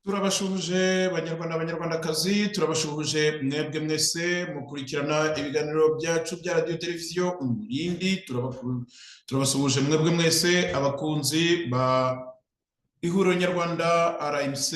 Turabashuje abanyarwandakazi, turabashuje mwebwe mwese mukurikirana ibiganiro byacu bya radio televiziyo Umurindi. Turabasuhuje mwebwe mwese abakunzi ba ihuriro nyarwanda RMC,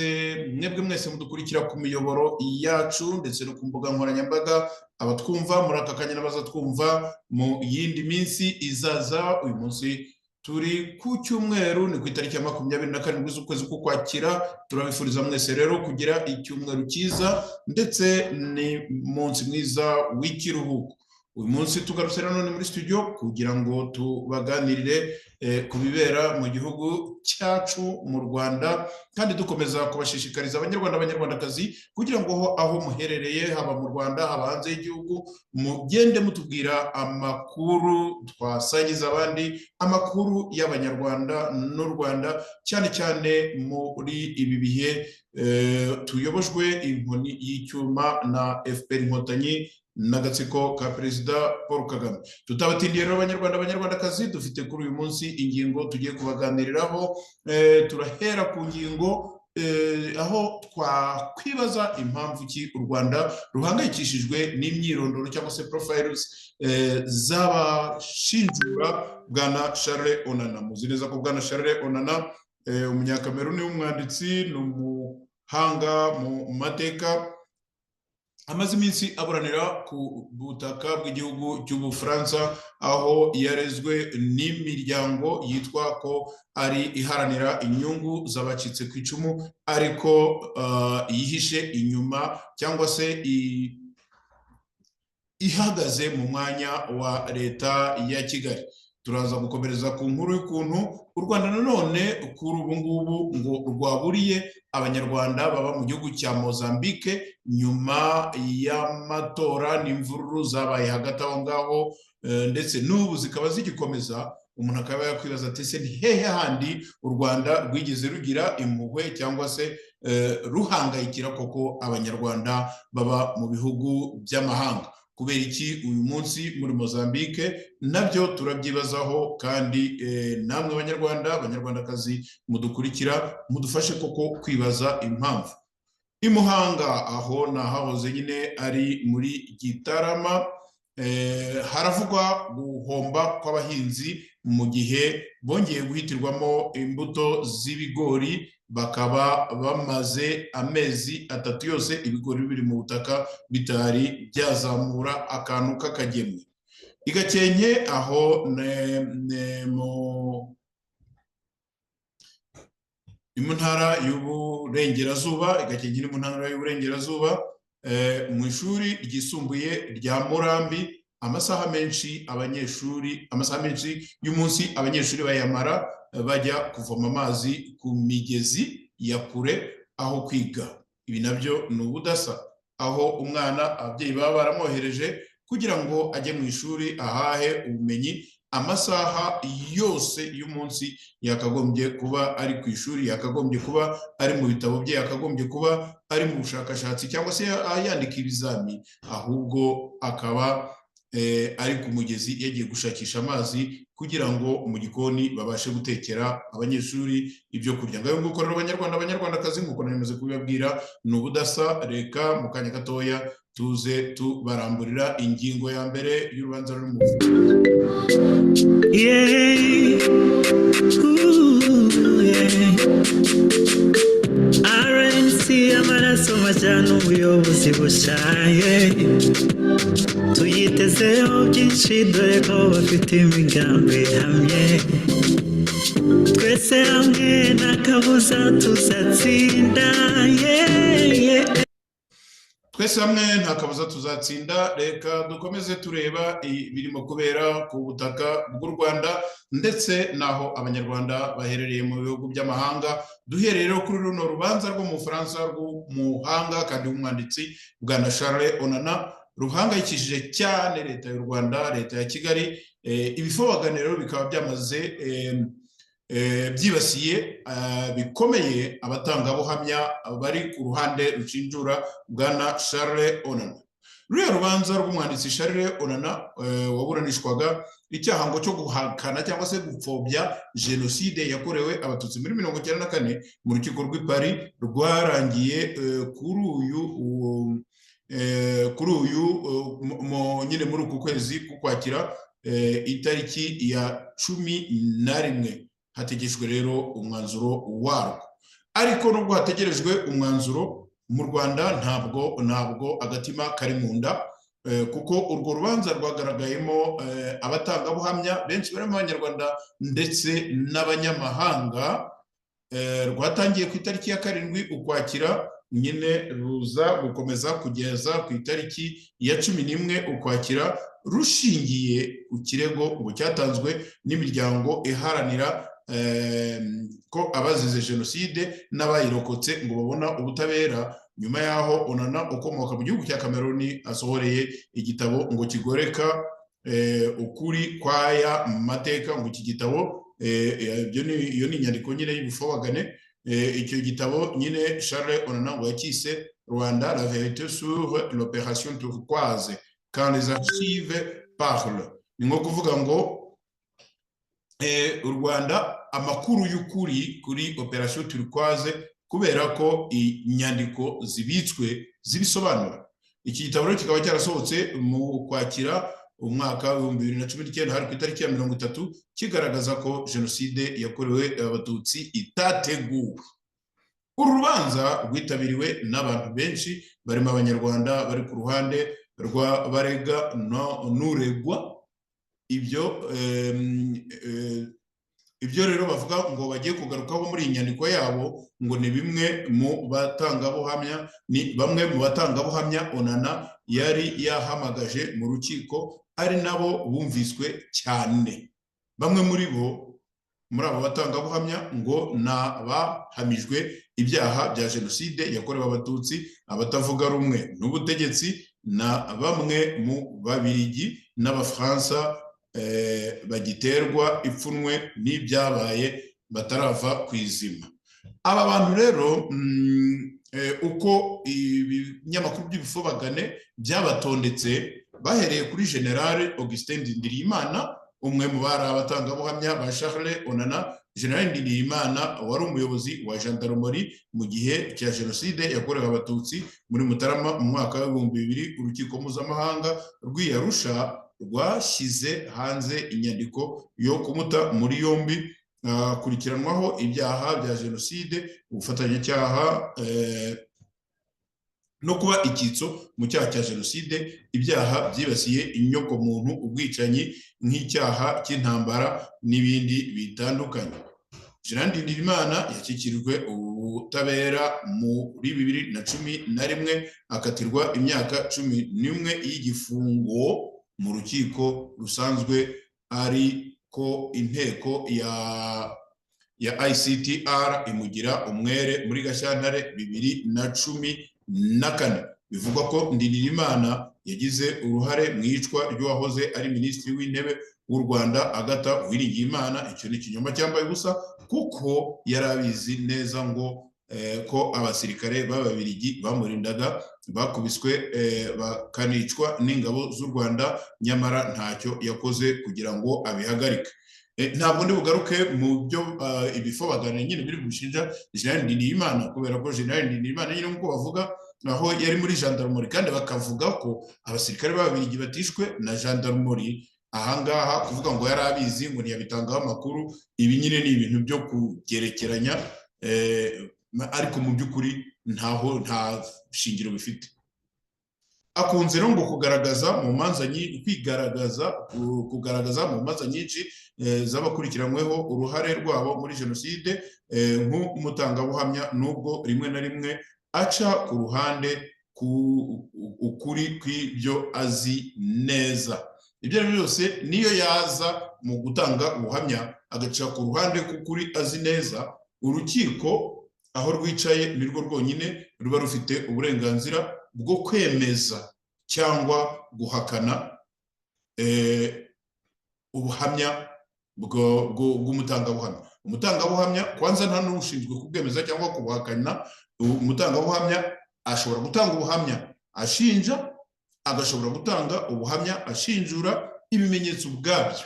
mwebwe mwese mudukurikira ku miyoboro yacu ndetse no ku mbuga nkoranyambaga, abatwumva muri aka kanya n'abazatwumva mu yindi minsi izaza. Uyu munsi turi ku cyumweru, ni ku itariki ya 27 z'ukwezi k'Ukwakira. Turabifuriza mwese rero kugira icyumweru cyiza ndetse ni munsi mwiza w'ikiruhuko. Uyu munsi tugarutse none muri studio kugira ngo tubaganirire ku bibera mu gihugu cyacu mu Rwanda, kandi dukomeza kubashishikariza abanyarwandakazi kugira ngo aho muherereye, haba mu Rwanda haba hanze y'igihugu, mugende mutubwira amakuru twasangiza abandi, amakuru y'abanyarwanda n'u Rwanda, cyane cyane muri ibi bihe tuyobojwe inkoni y'icyuma na FPR Inkotanyi n'agatsiko ka Perezida Paul Kagame. Tutabatindiye rero abanyarwandakazi, dufite kuri uyu munsi ingingo tugiye kubaganiriraho. Turahera ku ngingo aho twakwibaza impamvu ki u Rwanda ruhangayikishijwe n'imyirondoro cyangwa se profiles z'abashinjura bwana Charles Onana. Muzi neza ko bwana Charles Onana umunyakameruni w'umwanditsi n'umuhanga mu mateka, amaze iminsi aburanira ku butaka bw'igihugu cy'Ubufaransa, aho yarezwe n'imiryango yitwa ko ari iharanira inyungu z'abacitse ku icumu, ariko yihishe inyuma cyangwa se ihagaze mu mwanya wa leta ya Kigali. Turaza gukomereza ku nkuru y'ukuntu u Rwanda nanone kuri ubu ngubu ngo rwaburiye abanyarwanda baba mu gihugu cya Mozambique nyuma y'amatora n'imvururu zabaye hagati aho ngaho, ndetse n'ubu zikaba zigikomeza. Umuntu akaba yakwibaza ati se ni hehe handi u Rwanda rwigeze rugira impuhwe cyangwa se ruhangayikira koko abanyarwanda baba mu bihugu by'amahanga? Kubera iki uyu munsi muri Mozambique? Nabyo turabyibazaho, kandi namwe abanyarwandakazi mudukurikira, mudufashe koko kwibaza impamvu. I Muhanga aho nahahoze nyine ari muri Gitarama, haravugwa guhomba kw'abahinzi mu gihe bongeye guhitirwamo imbuto z'ibigori, bakaba bamaze amezi 3 yose ibigori biri mu butaka bitari byazamura akantu k'akagemwe. I Gakenke aho mu ntara y'Uburengerazuba, Gakenke ni mu ntara y'Uburengerazuba, mu ishuri ryisumbuye rya Murambi, amasaha menshi y'umunsi abanyeshuri bayamara bajya kuvoma amazi ku migezi ya kure aho kwiga. Ibi nabyo ni ubudasa, aho umwana ababyeyi baba baramwohereje kugira ngo ajye mu ishuri ahahe ubumenyi, amasaha yose y'umunsi yakagombye kuba ari ku ishuri, yakagombye kuba ari mu bitabo bye, yakagombye kuba ari mu bushakashatsi cyangwa se yandika ibizami, ahubwo akaba ari ku mugezi yagiye gushakisha amazi kugira ngo mu gikoni babashe gutekera abanyeshuri ibyo kurya. Ngayo nguko rero abanyarwandakazi, nk'uko namaze kubibabwira, ni ubudasa. Reka mu kanya gatoya tuze tubaramburira ingingo ya mbere y'urubanza ruri mu RNC amaraso majyana ubuyobozi bushaye, tuyitezeho byinshi dore ko bafite imigambi hamye, twese hamwe nta kabuza tuzatsinda. Twese hamwe nta kabuza tuzatsinda. Reka dukomeze tureba ibirimo kubera ku butaka bw'u Rwanda ndetse naho abanyarwanda baherereye mu bihugu by'amahanga. Duhereye rero kuri runo rubanza rwo mu Bufaransa rw'umuhanga kandi w'umwanditsi bwana Charles Onana, ruhangayikishije cyane leta y'u Rwanda, leta ya Kigali. Ibifobaganiro bikaba byamaze byibasiye bikomeye abatangabuhamya bari ku ruhande rushinjura bwana Charles Onana. Ruriya rubanza rw'umwanditsi Charles Onana waburanishwaga icyaha ngo cyo guhakana cyangwa se gupfobya jenoside yakorewe abatutsi muri 1994 mu rukiko rw'i Paris rwarangiye kuri uyu nyine muri uku kwezi kukwakira itariki ya 11 hategejwe rero umwanzuro warwo. Ariko nubwo hategerejwe umwanzuro mu Rwanda ntabwo agatima kari mu nda, kuko urwo rubanza rwagaragayemo abatangabuhamya benshi barimo abanyarwanda ndetse n'abanyamahanga. Rwatangiye ku itariki ya 7 ukwakira, nyine ruza gukomeza kugeza ku itariki ya 11 ukwakira, rushingiye ku kirego ngo cyatanzwe n'imiryango iharanira ko abazize jenoside n'abayirokotse ngo babona ubutabera nyuma yaho Onana ukomoka mu gihugu cya Cameroon asohoreye igitabo ngo kigoreka ukuri kwaya mateka. Ngo iki gitabo iyo ni inyandiko nyine y'ubufobagane. Icyo gitabo nyine Charles Onana ngo yakise Rwanda, la vérité sur l'opération turquoise quand les archives parlent. Ni nko kuvuga ngo u Rwanda amakuru y'ukuri kuri operation turquoise kubera ko inyandiko zibitswe zibisobanura. Iki gitabo rero kikaba cyarasohotse mu kwakira umwaka wa 2019 hari ku itariki ya 30 kigaragaza ko jenoside yakorewe abatutsi itateguwe. Uru rubanza rwitabiriwe n'abantu benshi barimo abanyarwanda bari ku ruhande rw'abarega n'uregwa. Ibyo rero bavuga ngo bagiye kugarukaho muri iyi nyandiko yabo ngo ni bamwe mu batangabuhamya Onana yari yahamagaje mu rukiko, ari nabo bumviswe cyane. Bamwe muri abo batangabuhamya ngo nabahamijwe ibyaha bya jenoside yakorewe abatutsi, abatavuga rumwe n'ubutegetsi, na bamwe mu Babirigi n'Abafaransa bagiterwa ipfunwe n'ibyabaye batarava ku izima. Aba bantu rero uko ibinyamakuru by'ibifobagane byabatondetse bahereye kuri General Augustin Ndirimana, umwe mu bari abatangabuhamya ba Charles Onana. General Ndirimana wari umuyobozi wa gendarmerie mu gihe cya jenoside yakorewe abatutsi muri Mutarama mu mwaka wa 2000. Urukiko mpuzamahanga rw'i Arusha rwashyize hanze inyandiko yo kumuta muri yombi akurikiranwaho ibyaha bya jenoside, ubufatanyacyaha no kuba icyitso mu cyaha cya jenoside, ibyaha byibasiye inyokomuntu, ubwicanyi nk'icyaha cy'intambara n'ibindi bitandukanye. General Ndirimana yashyikirijwe ubutabera muri 2011 akatirwa imyaka 11 y'igifungo mu rukiko rusanzwe ariko inteko ya ICTR imugira umwere muri Gashyantare 2014. Bivugwa ko Ndirimana yagize uruhare mu icwa ry'uwahoze ari minisitiri w'intebe w'u Rwanda Agatha Uwiringiyimana. Icyo ni ikinyoma cyambaye ubusa, kuko yarabizi neza ngo ko abasirikare b'Ababirigi bamurindaga bakubiswe bakanicwa n'ingabo z'u Rwanda, nyamara ntacyo yakoze kugira ngo abihagarike. Ntabwo ndi bugaruke mu byo ibifobagane nyine biri gushinja General Ndirimana, kubera ko General Ndirimana nyine nk'uko bavuga aho yari muri gendarmerie, kandi bakavuga ko abasirikare b'Ababirigi batishwe na gendarmerie. Ahangaha kuvuga ngo yari abizi ngo ntiyabitangaho amakuru, ibi nyine ni ibintu byo kugerekeranya, ariko mu by'ukuri nta shingiro bifite. Akunze rero ngo kugaragaza mu manza nyinshi z'abakurikiranyweho uruhare rwabo muri jenoside nk'umutangabuhamya, nubwo rimwe na rimwe aca ku ruhande ukuri kw'ibyo azi neza. Ibyo byose niyo yaza mu gutanga ubuhamya agaca ku ruhande k'ukuri azi neza, urukiko aho rwicaye nirwo rwonyine ruba rufite uburenganzira bwo kwemeza cyangwa guhakana ubuhamya bw'umutangabuhamya. Umutangabuhamya kwanza nta n'ushinzwe kubwemeza cyangwa kubuhakana. Umutangabuhamya ashobora gutanga ubuhamya ashinja, agashobora gutanga ubuhamya ashinjura, ibimenyetso ubwabyo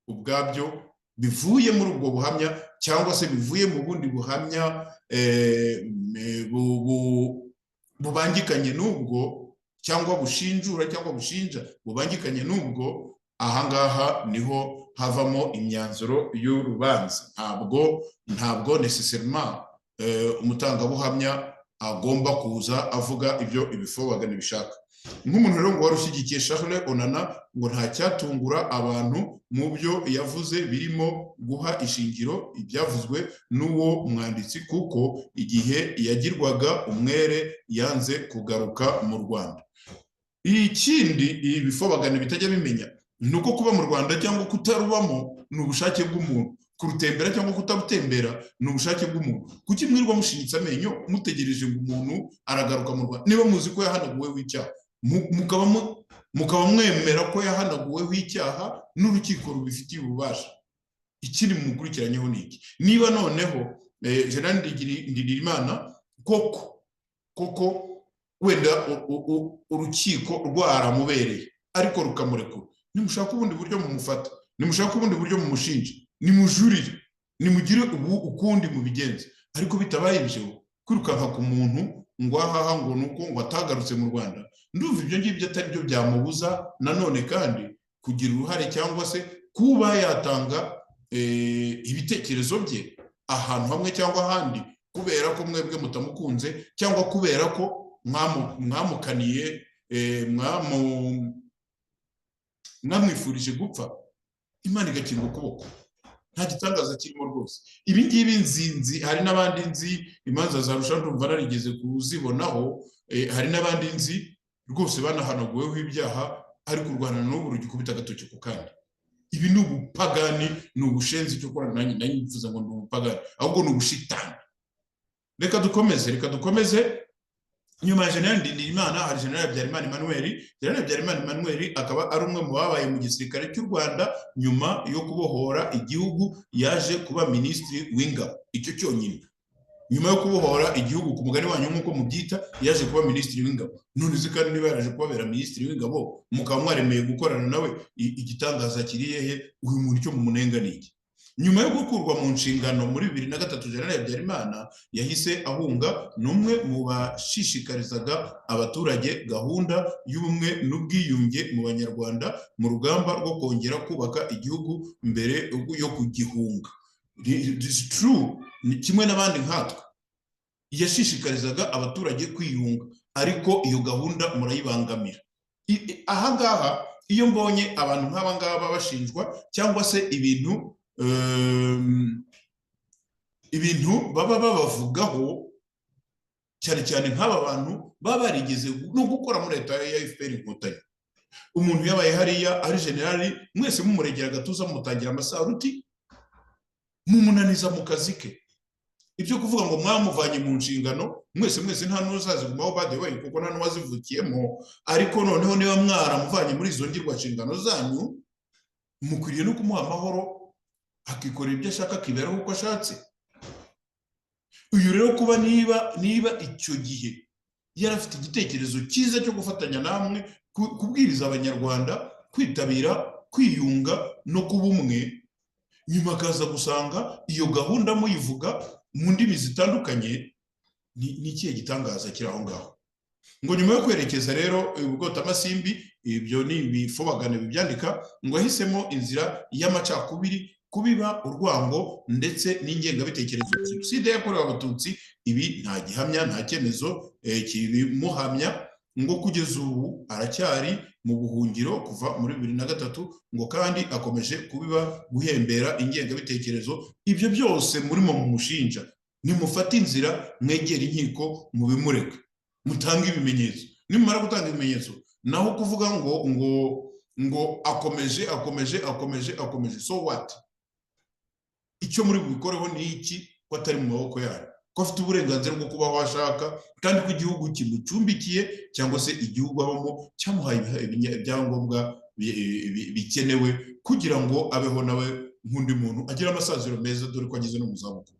ubwabyo bivuye muri ubwo buhamya cyangwa se bivuye mu bundi buhamya bubangikanye n'ubwo cyangwa bushinjura cyangwa bushinja bubangikanye n'ubwo, ahangaha niho havamo imyanzuro y'urubanza. Ntabwo necessairement umutangabuhamya agomba kuza avuga ibyo ibifobagane bishaka. Nk'umuntu rero ngo wari ushyigikiye Charles Onana ngo nta cyatungura abantu mu byo yavuze birimo guha ishingiro ibyavuzwe n'uwo mwanditsi, kuko igihe yagirwaga umwere yanze kugaruka mu Rwanda. Ikindi ibifobagane bitajya bimenya nuko kuba mu Rwanda cyangwa kutarubamo ni ubushake bw'umuntu, kurutembera cyangwa kutarutembera ni ubushake bw'umuntu. Kuki mwirwa mushinyitse amenyo mutegereje ngo umuntu aragaruka mu Rwanda niba muzi ko yahanaguwe w'icyaha, mukaba mwemera ko yahanaguweho icyaha n'urukiko rubifitiye ububasha? Ikindi mukurikiranyeho ni iki? Niba noneho General Ndirimana koko wenda urukiko rwaramubereye ariko rukamurekura, nimushaka ubundi buryo mumufata, nimushaka ubundi buryo mumushinja, nimujurire, nimugire ukundi mubigenze. Ariko bitabaye ibyo, kwirukanka ku muntu ngo ahaha ngo nuko ngo atagarutse mu Rwanda, ndumva ibyo ngibyo atari byo byamubuza nanone kandi kugira uruhare cyangwa se kuba yatanga ibitekerezo bye ahantu hamwe cyangwa ahandi, kubera ko mwebwe mutamukunze cyangwa kubera ko mwamukaniye mwamwifurije gupfa. Imana igakinga ukuboko, nta gitangaza kirimo rwose. Ibi ngibi nzi, hari n'abandi nzi imanza za Arusha ndumva narigeze kuzibonaho, hari n'abandi nzi rwose banahanaguweho ibyaha ariko u Rwanda n'ubu rugikubita agatoki ku kandi. Ibi ni ubupagani, ni ubushenzi cyo gukora. nanjye mvuze ngo ni ubupagani, ahubwo ni ubushitani. Reka dukomeze. Nyuma ya General Ndirimana hari General Habyarimana Emmanuel. General Habyarimana Emmanuel akaba ari umwe mu babaye mu gisirikare cy'u Rwanda nyuma yo kubohora igihugu, yaje kuba minisitiri w'ingabo. Icyo cyonyine, nyuma yo kubohora igihugu ku mugani wanyu nk'uko mubyita, yaje kuba minisitiri w'ingabo. None uzi kandi niba yaraje kubabera minisitiri w'ingabo mukaba mwaremeye gukorana nawe, igitangaza kiri hehe? Uyu muntu icyo mumunenga ni iki? Nyuma yo gukurwa mu nshingano muri 2003, General Habyarimana yahise ahunga. N'umwe mu bashishikarizaga abaturage gahunda y'ubumwe n'ubwiyunge mu Banyarwanda mu rugamba rwo kongera kubaka igihugu mbere yo kugihunga. It is true, ni kimwe n'abandi nkatwe yashishikarizaga abaturage kwiyunga, ariko iyo gahunda murayibangamira. Ahangaha iyo mbonye abantu nk'aba ngaba bashinjwa cyangwa se ibintu baba babavugaho, cyane cyane nk'aba bantu baba barigeze no gukora muri leta ya FPR Inkotanyi. Umuntu yabaye hariya ari generali, mwese mumuregera agatuza mutangira amasaruti, mumunaniza mu kazi ke. Ibyo kuvuga ngo mwamuvanye mu nshingano, mwese nta n'uzazigumaho by the way, kuko nta n'uwazivukiyemo, ariko noneho niba mwaramuvanye muri izo ngirwa nshingano zanyu, mukwiriye no kumuha amahoro akikorera ibyo ashaka, akiberaho uko ashatse. Uyu rero kuba niba icyo gihe yarafite igitekerezo cyiza cyo gufatanya namwe kubwiriza Abanyarwanda kwitabira kwiyunga no kuba umwe, nyuma akaza gusanga iyo gahunda muyivuga mu ndimi zitandukanye, ni ikihe gitangaza kiri aho ngaho? Ngo nyuma yo kwerekeza rero ubwotamasimbi, ibyo ni ibifobagane bibyandika, ngo ahisemo inzira y'amacakubiri, kubiba urwango ndetse n'ingengabitekerezo ya Jenoside yakorewe Abatutsi. Ibi nta gihamya, nta cyemezo kibimuhamya. Ngo kugeza ubu aracyari mu buhungiro kuva muri 2003, ngo kandi akomeje kubiba guhembera ingengabitekerezo. Ibyo byose murimo mumushinja, nimufata inzira mwegera inkiko mubimureke, mutange ibimenyetso. Nimara gutanga ibimenyetso, naho kuvuga ngo akomeje, so what? Icyo muri bubikoreho ni iki? Ko atari mu maboko yayo, ko afite uburenganzira bwo kuba aho ashaka, kandi ko igihugu kimucumbikiye cyangwa se igihugu abamo cyamuhaye ibyangombwa bikenewe kugira ngo abeho nawe nk'undi muntu, agira amasaziro meza, dore ko ageze no mu zabukuru.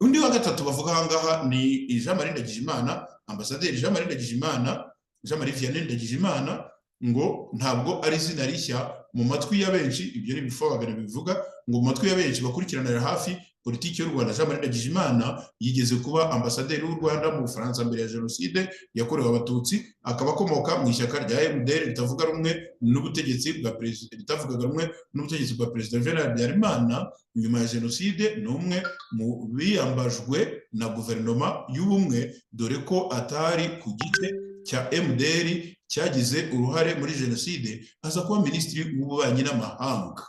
Undi wa gatatu bavuga ahangaha ni Jean Marie Ndagijimana, ambasaderi Jean Marie Ndagijimana, Jean Marie Vianney Ndagijimana. ngo ntabwo ari izina rishya mu matwi ya benshi. Ibyo ni bifobagana bivuga ngo mu matwi ya benshi bakurikiranira hafi politiki y'u Rwanda. Jean Marie Ndagijimana yigeze kuba ambasaderi w'u Rwanda mu Bufaransa mbere ya jenoside yakorewe abatutsi, akaba akomoka mu ishyaka rya MDR ritavuga rumwe n'ubutegetsi bwa perezida ritavugaga rumwe n'ubutegetsi bwa perezida Juvenal Habyarimana nyuma ya jenoside. Ni umwe mu biyambajwe na guverinoma y'ubumwe, dore ko atari ku gice cya MDR cyagize uruhare muri jenoside, aza kuba minisitiri w'ububanyi n'amahanga.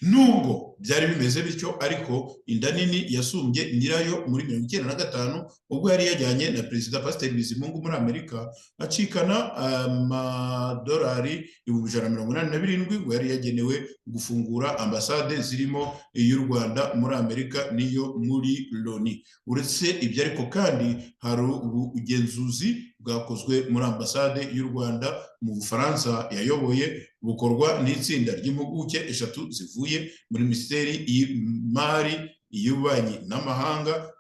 Nubwo byari bimeze bityo ariko inda nini yasumbye nyirayo muri 1995 ubwo yari yajyanye na perezida Pasiteri Bizimungu muri Amerika acikana amadolari 187 ngo yari yagenewe gufungura ambasade zirimo iy'u Rwanda muri Amerika n'iyo muri Loni. Uretse ibyo ariko kandi hari ubugenzuzi bwakozwe muri ambasade y'u Rwanda mu Bufaransa yayoboye, bukorwa n'itsinda ry'impuguke eshatu zivuye muri Minisiteri y'Imari, y'Ububanyi n'Amahanga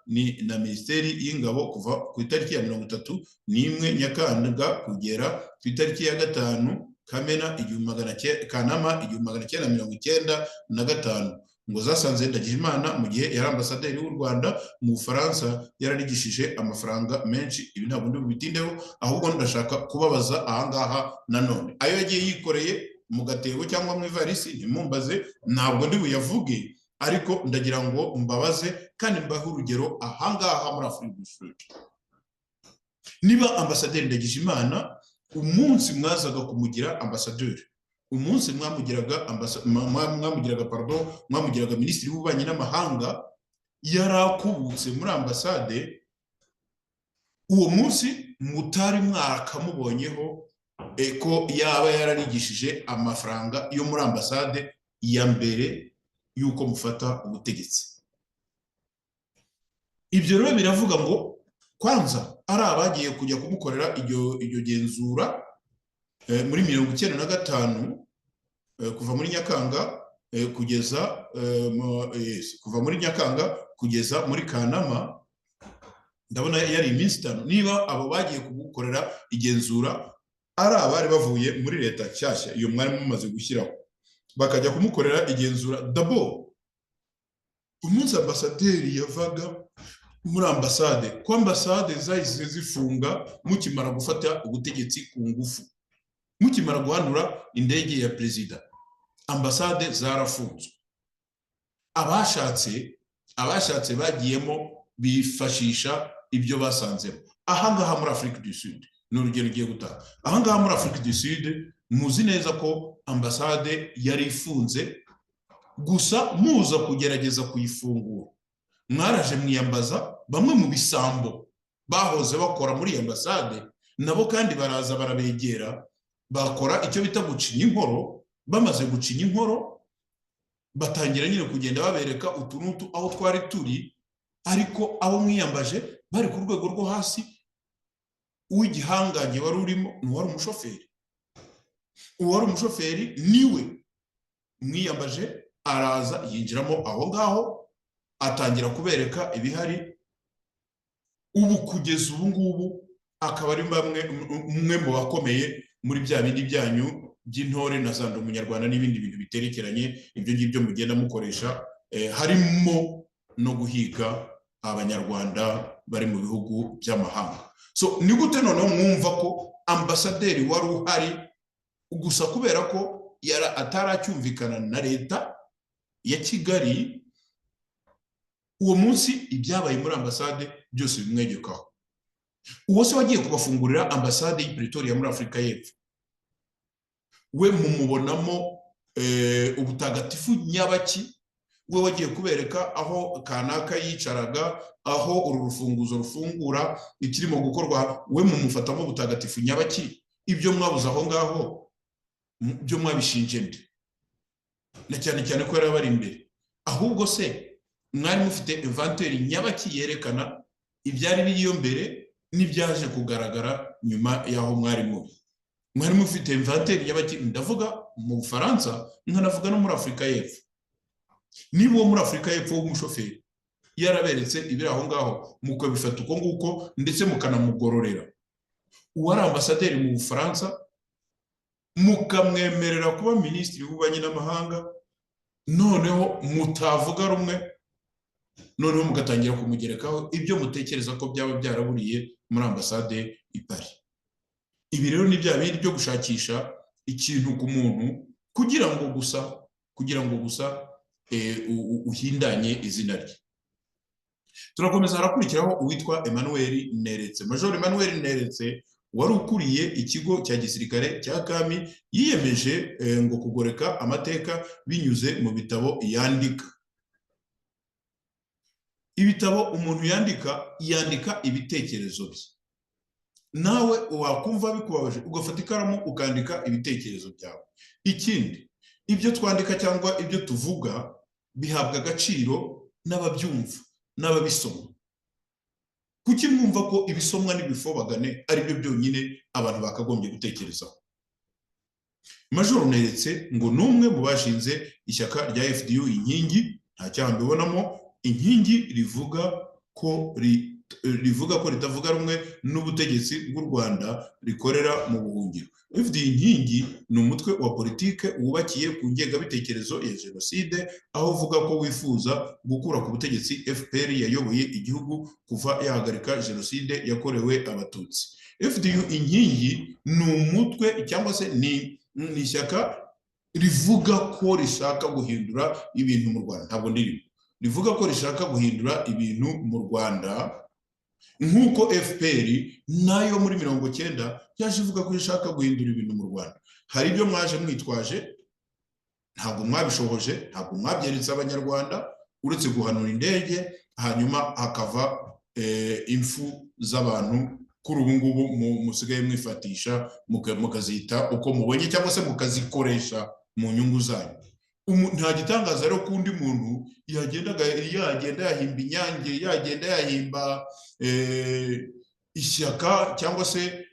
na Minisiteri y'Ingabo kuva ku itariki ya 31 Nyakanga kugera ku itariki ya 5 Kamena 1995 ngo zasanze Ndagijimana mu gihe yari ambasaderi w'u Rwanda mu Bufaransa yararigishije amafaranga menshi. Ibi ntabwo ndi bubitindeho, ahubwo ndashaka kubabaza ahangaha nanone ayo yagiye yikoreye mu gatebo cyangwa mu ivarisi ntimumbaze, ntabwo ndi buyavuge, ariko ndagira ngo mbabaze kandi mbahe urugero ahangaha muri Afurika du Sud. Niba ambasaderi Ndagijimana umunsi mwazaga kumugira ambasaderi, umunsi mwamugiraga minisitiri w'ububanyi n'amahanga, yarakubutse muri ambasade, uwo munsi mutari mwakamubonyeho ko yaba yararigishije amafaranga yo muri ambasade ya mbere yuko mufata ubutegetsi. Ibyo rero biravuga ngo kwanza ari abagiye kujya kumukorera iryo genzura muri 1995 kuva muri Nyakanga kugeza muri Kanama, ndabona yari iminsi 5. Niba abo bagiye kumukorera igenzura ari abari bavuye muri leta nshyashya iyo mwari mumaze gushyiraho, bakajya kumukorera igenzura dabo, umunsi ambasaderi yavaga muri ambasade, ko ambasade zahise zifunga mukimara gufata ubutegetsi ku ngufu, mukimara guhanura indege ya perezida, ambasade zarafunzwe. Abashatse bagiyemo bifashisha ibyo basanzemo. Ahangaha muri Afurika du Sud ni urugero ugiye gutanga. Ahangaha muri Afurika du Sud muzi neza ko ambasade yari ifunze, gusa muza kugerageza kuyifungura mwaraje mwiyambaza bamwe mu bisambo bahoze bakora muri ambasade, nabo kandi baraza barabegera, bakora icyo bita gucinya inkoro. Bamaze gucinya inkoro batangira nyine kugenda babereka utunutu aho twari turi, ariko abo mwiyambaje bari ku rwego rwo hasi. Uw'igihangange wari urimo n'uwari umushoferi, uwari umushoferi niwe mwiyambaje araza yinjiramo aho ngaho atangira kubereka ibihari. Ubu kugeza ubu ngubu akaba ari umwe mu bakomeye muri bya bindi byanyu by'intore na zando umunyarwanda n'ibindi bintu biterekeranye ibyo ngibyo mugenda mukoresha, harimo no guhiga abanyarwanda bari mu bihugu by'amahanga. So ni gute noneho mwumva ko ambasaderi wari uhari gusa kubera ko ataracyumvikana na leta ya Kigali, uwo munsi ibyabaye muri ambasade byose bimwegekaho? Uwo se wagiye kubafungurira ambasade y'i Pretoria muri Afurika y'Epfo, we mumubonamo ubutagatifu nyabaki? We wagiye kubereka aho kanaka yicaraga, aho uru rufunguzo rufungura ikirimo gukorwa, we mumufatamo ubutagatifu nyabaki? Ibyo mwabuze aho ngaho byo mwabishinje nde? Na cyane ko yari bari imbere. Ahubwo se mwari mufite inventaire nyabaki yerekana ibyari biriyo mbere n'ibyaje kugaragara nyuma yaho mwari mufite inventaire nyabaki? Ndavuga mu Bufaransa, nkanavuga no muri Afurika y'Epfo. Niba uwo muri Afurika y'Epfo w'umushoferi yaraberetse ibiri aho ngaho mukabifata uko nguko ndetse mukanamugororera, uwari ambasaderi mu Bufaransa mukamwemerera kuba minisitiri w'ububanyi n'amahanga, noneho mutavuga rumwe, noneho mugatangira kumugerekaho ibyo mutekereza ko byaba byaraburiye muri ambasade i Paris. Ibi rero ni bya bindi byo gushakisha ikintu ku muntu kugira ngo gusa uhindanye izina rye. Turakomeza, harakurikiraho uwitwa Emmanuel Neretse. Major Emmanuel Neretse wari ukuriye ikigo cya gisirikare cya Kami yiyemeje ngo kugoreka amateka binyuze mu bitabo yandika. Ibitabo umuntu yandika ibitekerezo bye. Nawe wakumva bikubabaje ugafata ikaramu ukandika ibitekerezo byawe. Ikindi, ibyo twandika cyangwa ibyo tuvuga bihabwa agaciro n'ababyumva n'ababisoma. Kuki mwumva ko ibisomwa n'ibifobagane ari byo byonyine abantu bakagombye gutekerezaho? Major Neretse ngo numwe mu bashinze ishyaka rya FDU inkingi, nta cyaha mbibonamo. Inkingi rivuga ko ritavuga rumwe n'ubutegetsi bw'u Rwanda rikorera mu buhungiro. FDU inkingi ni umutwe wa politike wubakiye ku ngengabitekerezo ya jenoside, aho uvuga ko wifuza gukura ku butegetsi FPR yayoboye igihugu kuva yahagarika jenoside yakorewe abatutsi. FDU inkingi ni umutwe cyangwa se ni ishyaka rivuga ko rishaka guhindura ibintu mu Rwanda. Ntabwo ndirimo rivuga ko rishaka guhindura ibintu mu Rwanda, nk'uko FPR nayo muri 90 yaje ivuga ko ishaka guhindura ibintu mu Rwanda. Hari ibyo mwaje mwitwaje, ntabwo mwabishoboje, ntabwo mwabyeretse abanyarwanda, uretse guhanura indege hanyuma hakava impfu z'abantu. Kuri ubu ngubu musigaye mwifatisha mukazita uko mubonye cyangwa se mukazikoresha mu nyungu zanyu. Nta gitangaza rero kundi muntu yagenda yahimba inyange, yagenda yahimba ishyaka cyangwa se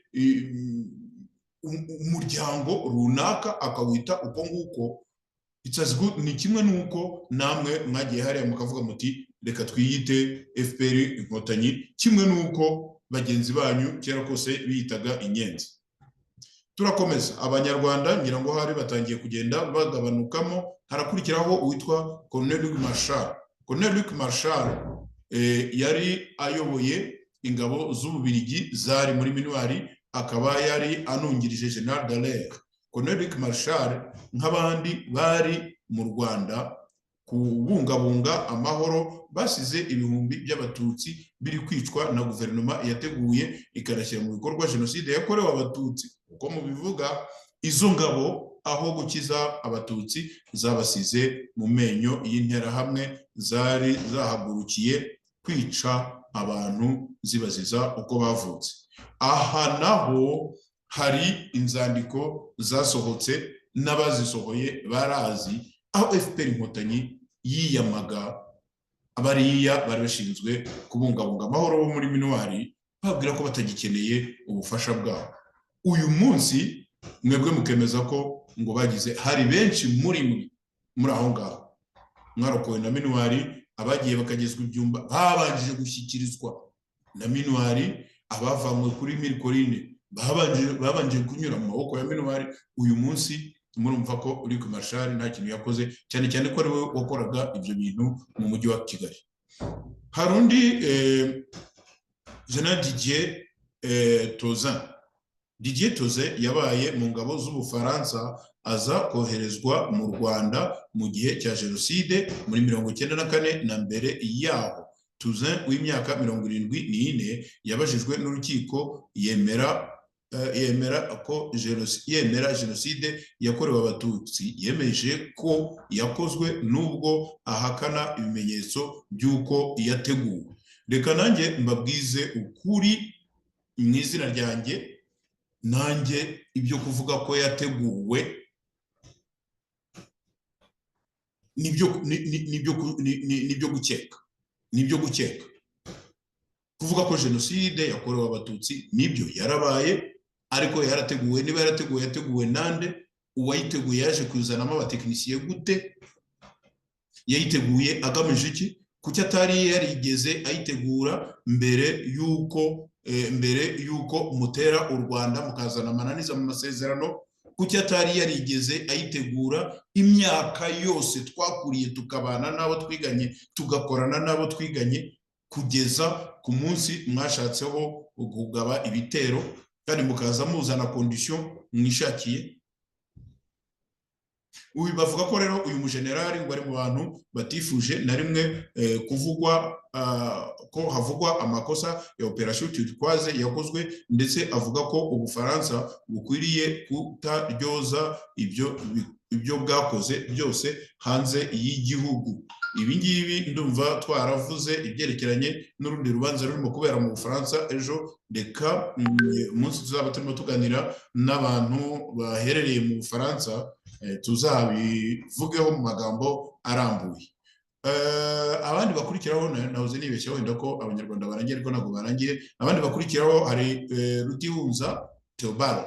umuryango runaka akawita uko nguko. Ni kimwe n'uko namwe mwagiye hariya mukavuga muti reka twiyite FPR inkotanyi, kimwe n'uko bagenzi banyu kera kose biyitaga inyenzi. Turakomeza, abanyarwanda ngira ngo hari batangiye kugenda bagabanukamo. Harakurikiraho uwitwa Colonel Luc Marshal. Colonel Luc Marshal yari ayoboye ingabo z'Ububirigi zari muri minuari, akaba yari anungirije General Dallaire. Colonel Luc Marshal nk'abandi bari mu Rwanda kubungabunga amahoro, basize ibihumbi by'abatutsi biri kwicwa na guverinoma yateguye ikarashyira mu bikorwa jenoside yakorewe abatutsi. Uko mubivuga, izo ngabo aho gukiza abatutsi zabasize mu menyo y'interahamwe zari zahagurukiye kwica abantu zibaziza uko bavutse. Aha naho hari inzandiko zasohotse n'abazisohoye barazi, aho FPR inkotanyi yiyamaga abariya bari bashinzwe kubungabunga amahoro bo muri minuari, babwira ko batagikeneye ubufasha bwabo. Uyu munsi mwebwe mukemeza ko ngo bagize, hari benshi muri aho ngaho mwarokowe na minuari, abagiye bakagezwa ibyumba babanjije gushyikirizwa na minuari, abavanywe kuri Mirikoline babanje kunyura mu maboko ya minuari. Uyu munsi murumva ko Luc Marshal nta kintu yakoze, cyane cyane ko ari we wakoraga ibyo bintu mu mujyi wa Kigali. Hari undi General Didier Toze yabaye mu ngabo z'Ubufaransa, aza koherezwa mu Rwanda mu gihe cya jenoside muri 1994 na mbere yaho. Toze w'imyaka 74 yabajijwe n'urukiko yemera jenoside yakorewe abatutsi, yemeje ko yakozwe nubwo ahakana ibimenyetso by'uko yateguwe. Reka nanjye mbabwize ukuri mu izina ryanjye, nanjye ibyo kuvuga ko yateguwe nibyo gukeka. Kuvuga ko jenoside yakorewe abatutsi nibyo yarabaye, ariko yarateguwe. Niba yateguwe nande? Uwayiteguye yaje kuzanamo abatekinisiye gute? Yayiteguye agamije iki? Kuki atari yarigeze ayitegura mbere y'uko mbere yuko mutera u Rwanda mukazana amananiza mu masezerano, kuki atari yarigeze ayitegura imyaka yose twakuriye tukabana n'abo twiganye tugakorana n'abo twiganye kugeza ku munsi mwashatseho kugaba ibitero kandi mukaza muzana condition mwishakiye. Uyu bavuga ko rero uyu mujenerali ngo ari mu bantu batifuje na rimwe kuvugwa ko havugwa amakosa ya operation turquoise yakozwe, ndetse avuga ko Ubufaransa bukwiriye kutaryoza ibyo bwakoze byose hanze y'igihugu. Ibi ngibi ndumva twaravuze ibyerekeranye n'urundi rubanza rurimo kubera mu Bufaransa ejo. Reka umunsi tuzaba turimo tuganira n'abantu baherereye mu Bufaransa tuzabivugeho mu magambo arambuye. Abandi bakurikiraho nahoze nibeshya wenda ko abanyarwanda barangiye ariko ntabwo barangiye. Abandi bakurikiraho hari Rutihunza Theobald.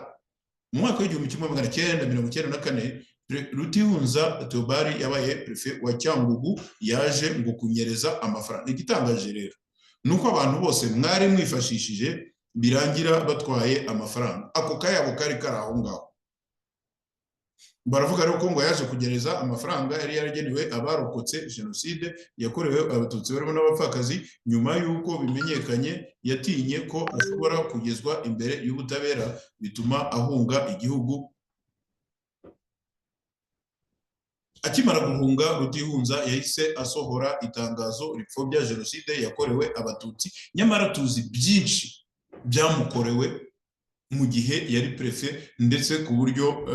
Mu mwaka w'igihumbi kimwe magana cyenda mirongo icyenda na kane Rutihunza Theobald yabaye prefe wa Cyangugu, yaje ngo kunyereza amafaranga. Igitangaje rero nuko abantu bose mwari mwifashishije birangira batwaye amafaranga. Ako kayabo kari kari aho ngaho. Baravuga rero ko ngo yaje kugereza amafaranga yari yaragenewe abarokotse jenoside yakorewe abatutsi barimo n'abapfakazi. Nyuma y'uko bimenyekanye yatinye ko ashobora kugezwa imbere y'ubutabera, bituma ahunga igihugu. Akimara guhunga, Rutihunza yahise asohora itangazo ripfobya jenoside yakorewe abatutsi. Nyamara tuzi byinshi byamukorewe mu gihe yari prefe, ndetse ku buryo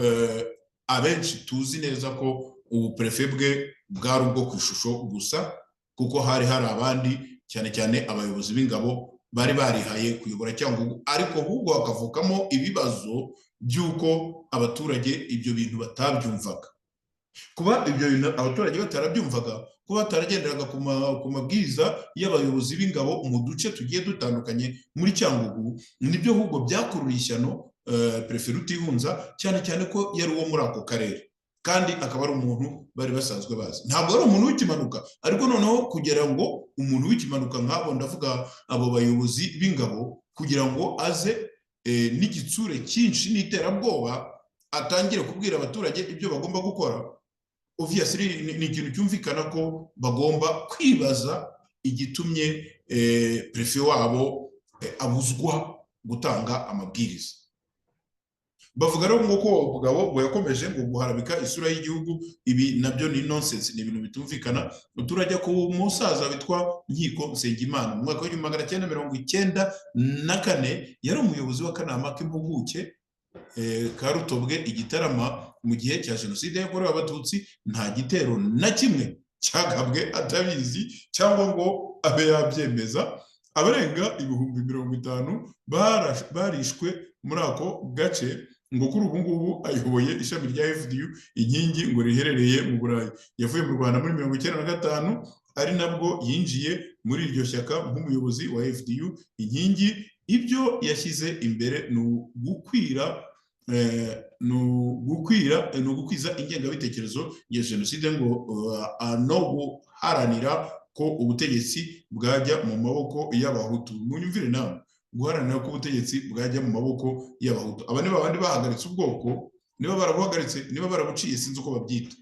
abenshi tuzi neza ko ubu prefe bwe bwari ubwo ku ishusho gusa, kuko hari abandi cyane cyane abayobozi b'ingabo bari barihaye kuyobora Cyangugu, ariko ahubwo hakavukamo ibibazo by'uko abaturage ibyo bintu batabyumvaga. Kuba ibyo bintu abaturage batarabyumvaga, kuba bataragenderaga ku mabwiriza y'abayobozi b'ingabo mu duce tugiye dutandukanye muri Cyangugu, nibyo ahubwo byakurura ishyano prefe Rutihunza, cyane cyane ko yari uwo muri ako karere kandi akaba ari umuntu bari basanzwe bazi. Ntabwo ari umuntu w'ikimanuka, ariko noneho kugira ngo umuntu w'ikimanuka nk'abo, ndavuga abo bayobozi b'ingabo, kugira ngo aze n'igitsure cyinshi n'iterabwoba atangire kubwira abaturage ibyo bagomba gukora, obviously ni ikintu cyumvikana ko bagomba kwibaza igitumye prefe wabo abuzwa gutanga amabwiriza. Bavuga rero ngo ko ubugabo yakomeje ngo guharabika isura y'igihugu. Ibi nabyo ni nonsense, ni ibintu bitumvikana. Turajya ku musaza witwa Nkiko Nsengimana. Mu mwaka w'igihumbi magana cyenda mirongo icyenda na kane yari umuyobozi w'akanama k'impuguke ka Rutobwe Igitarama mu gihe cya jenoside yakorewe abatutsi. Nta gitero na kimwe cyagabwe atabizi cyangwa ngo abe yabyemeza. Abarenga ibihumbi 50 barishwe muri ako gace. Ngo kuri ubu ngubu ayoboye ishami rya FDU inkingi ngo riherereye mu Burayi. Yavuye mu Rwanda muri 1995, ari nabwo yinjiye muri iryo shyaka nk'umuyobozi wa FDU inkingi. Ibyo yashyize imbere ni ugukwiza ingengabitekerezo ya jenoside, ngo no guharanira ko ubutegetsi bwajya mu maboko y'abahutu. Munyumvire nawe, guharanira ko ubutegetsi bwajya mu maboko y'abahutu. Aba niba abandi bahagaritse ubwoko, niba barabuhagaritse, niba barabuciye, sinzi uko babyita.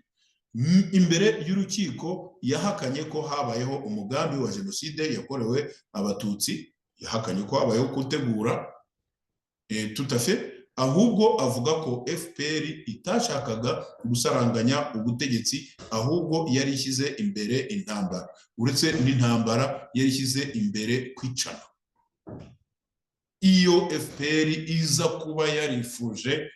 Imbere y'urukiko yahakanye ko habayeho umugambi wa jenoside yakorewe abatutsi, yahakanye ko habayeho gutegura tutafe, ahubwo avuga ko FPR itashakaga gusaranganya ubutegetsi, ahubwo yari ishyize imbere intambara, uretse n'intambara yari ishyize imbere kwicana. Iyo FPR iza kuba yarifuje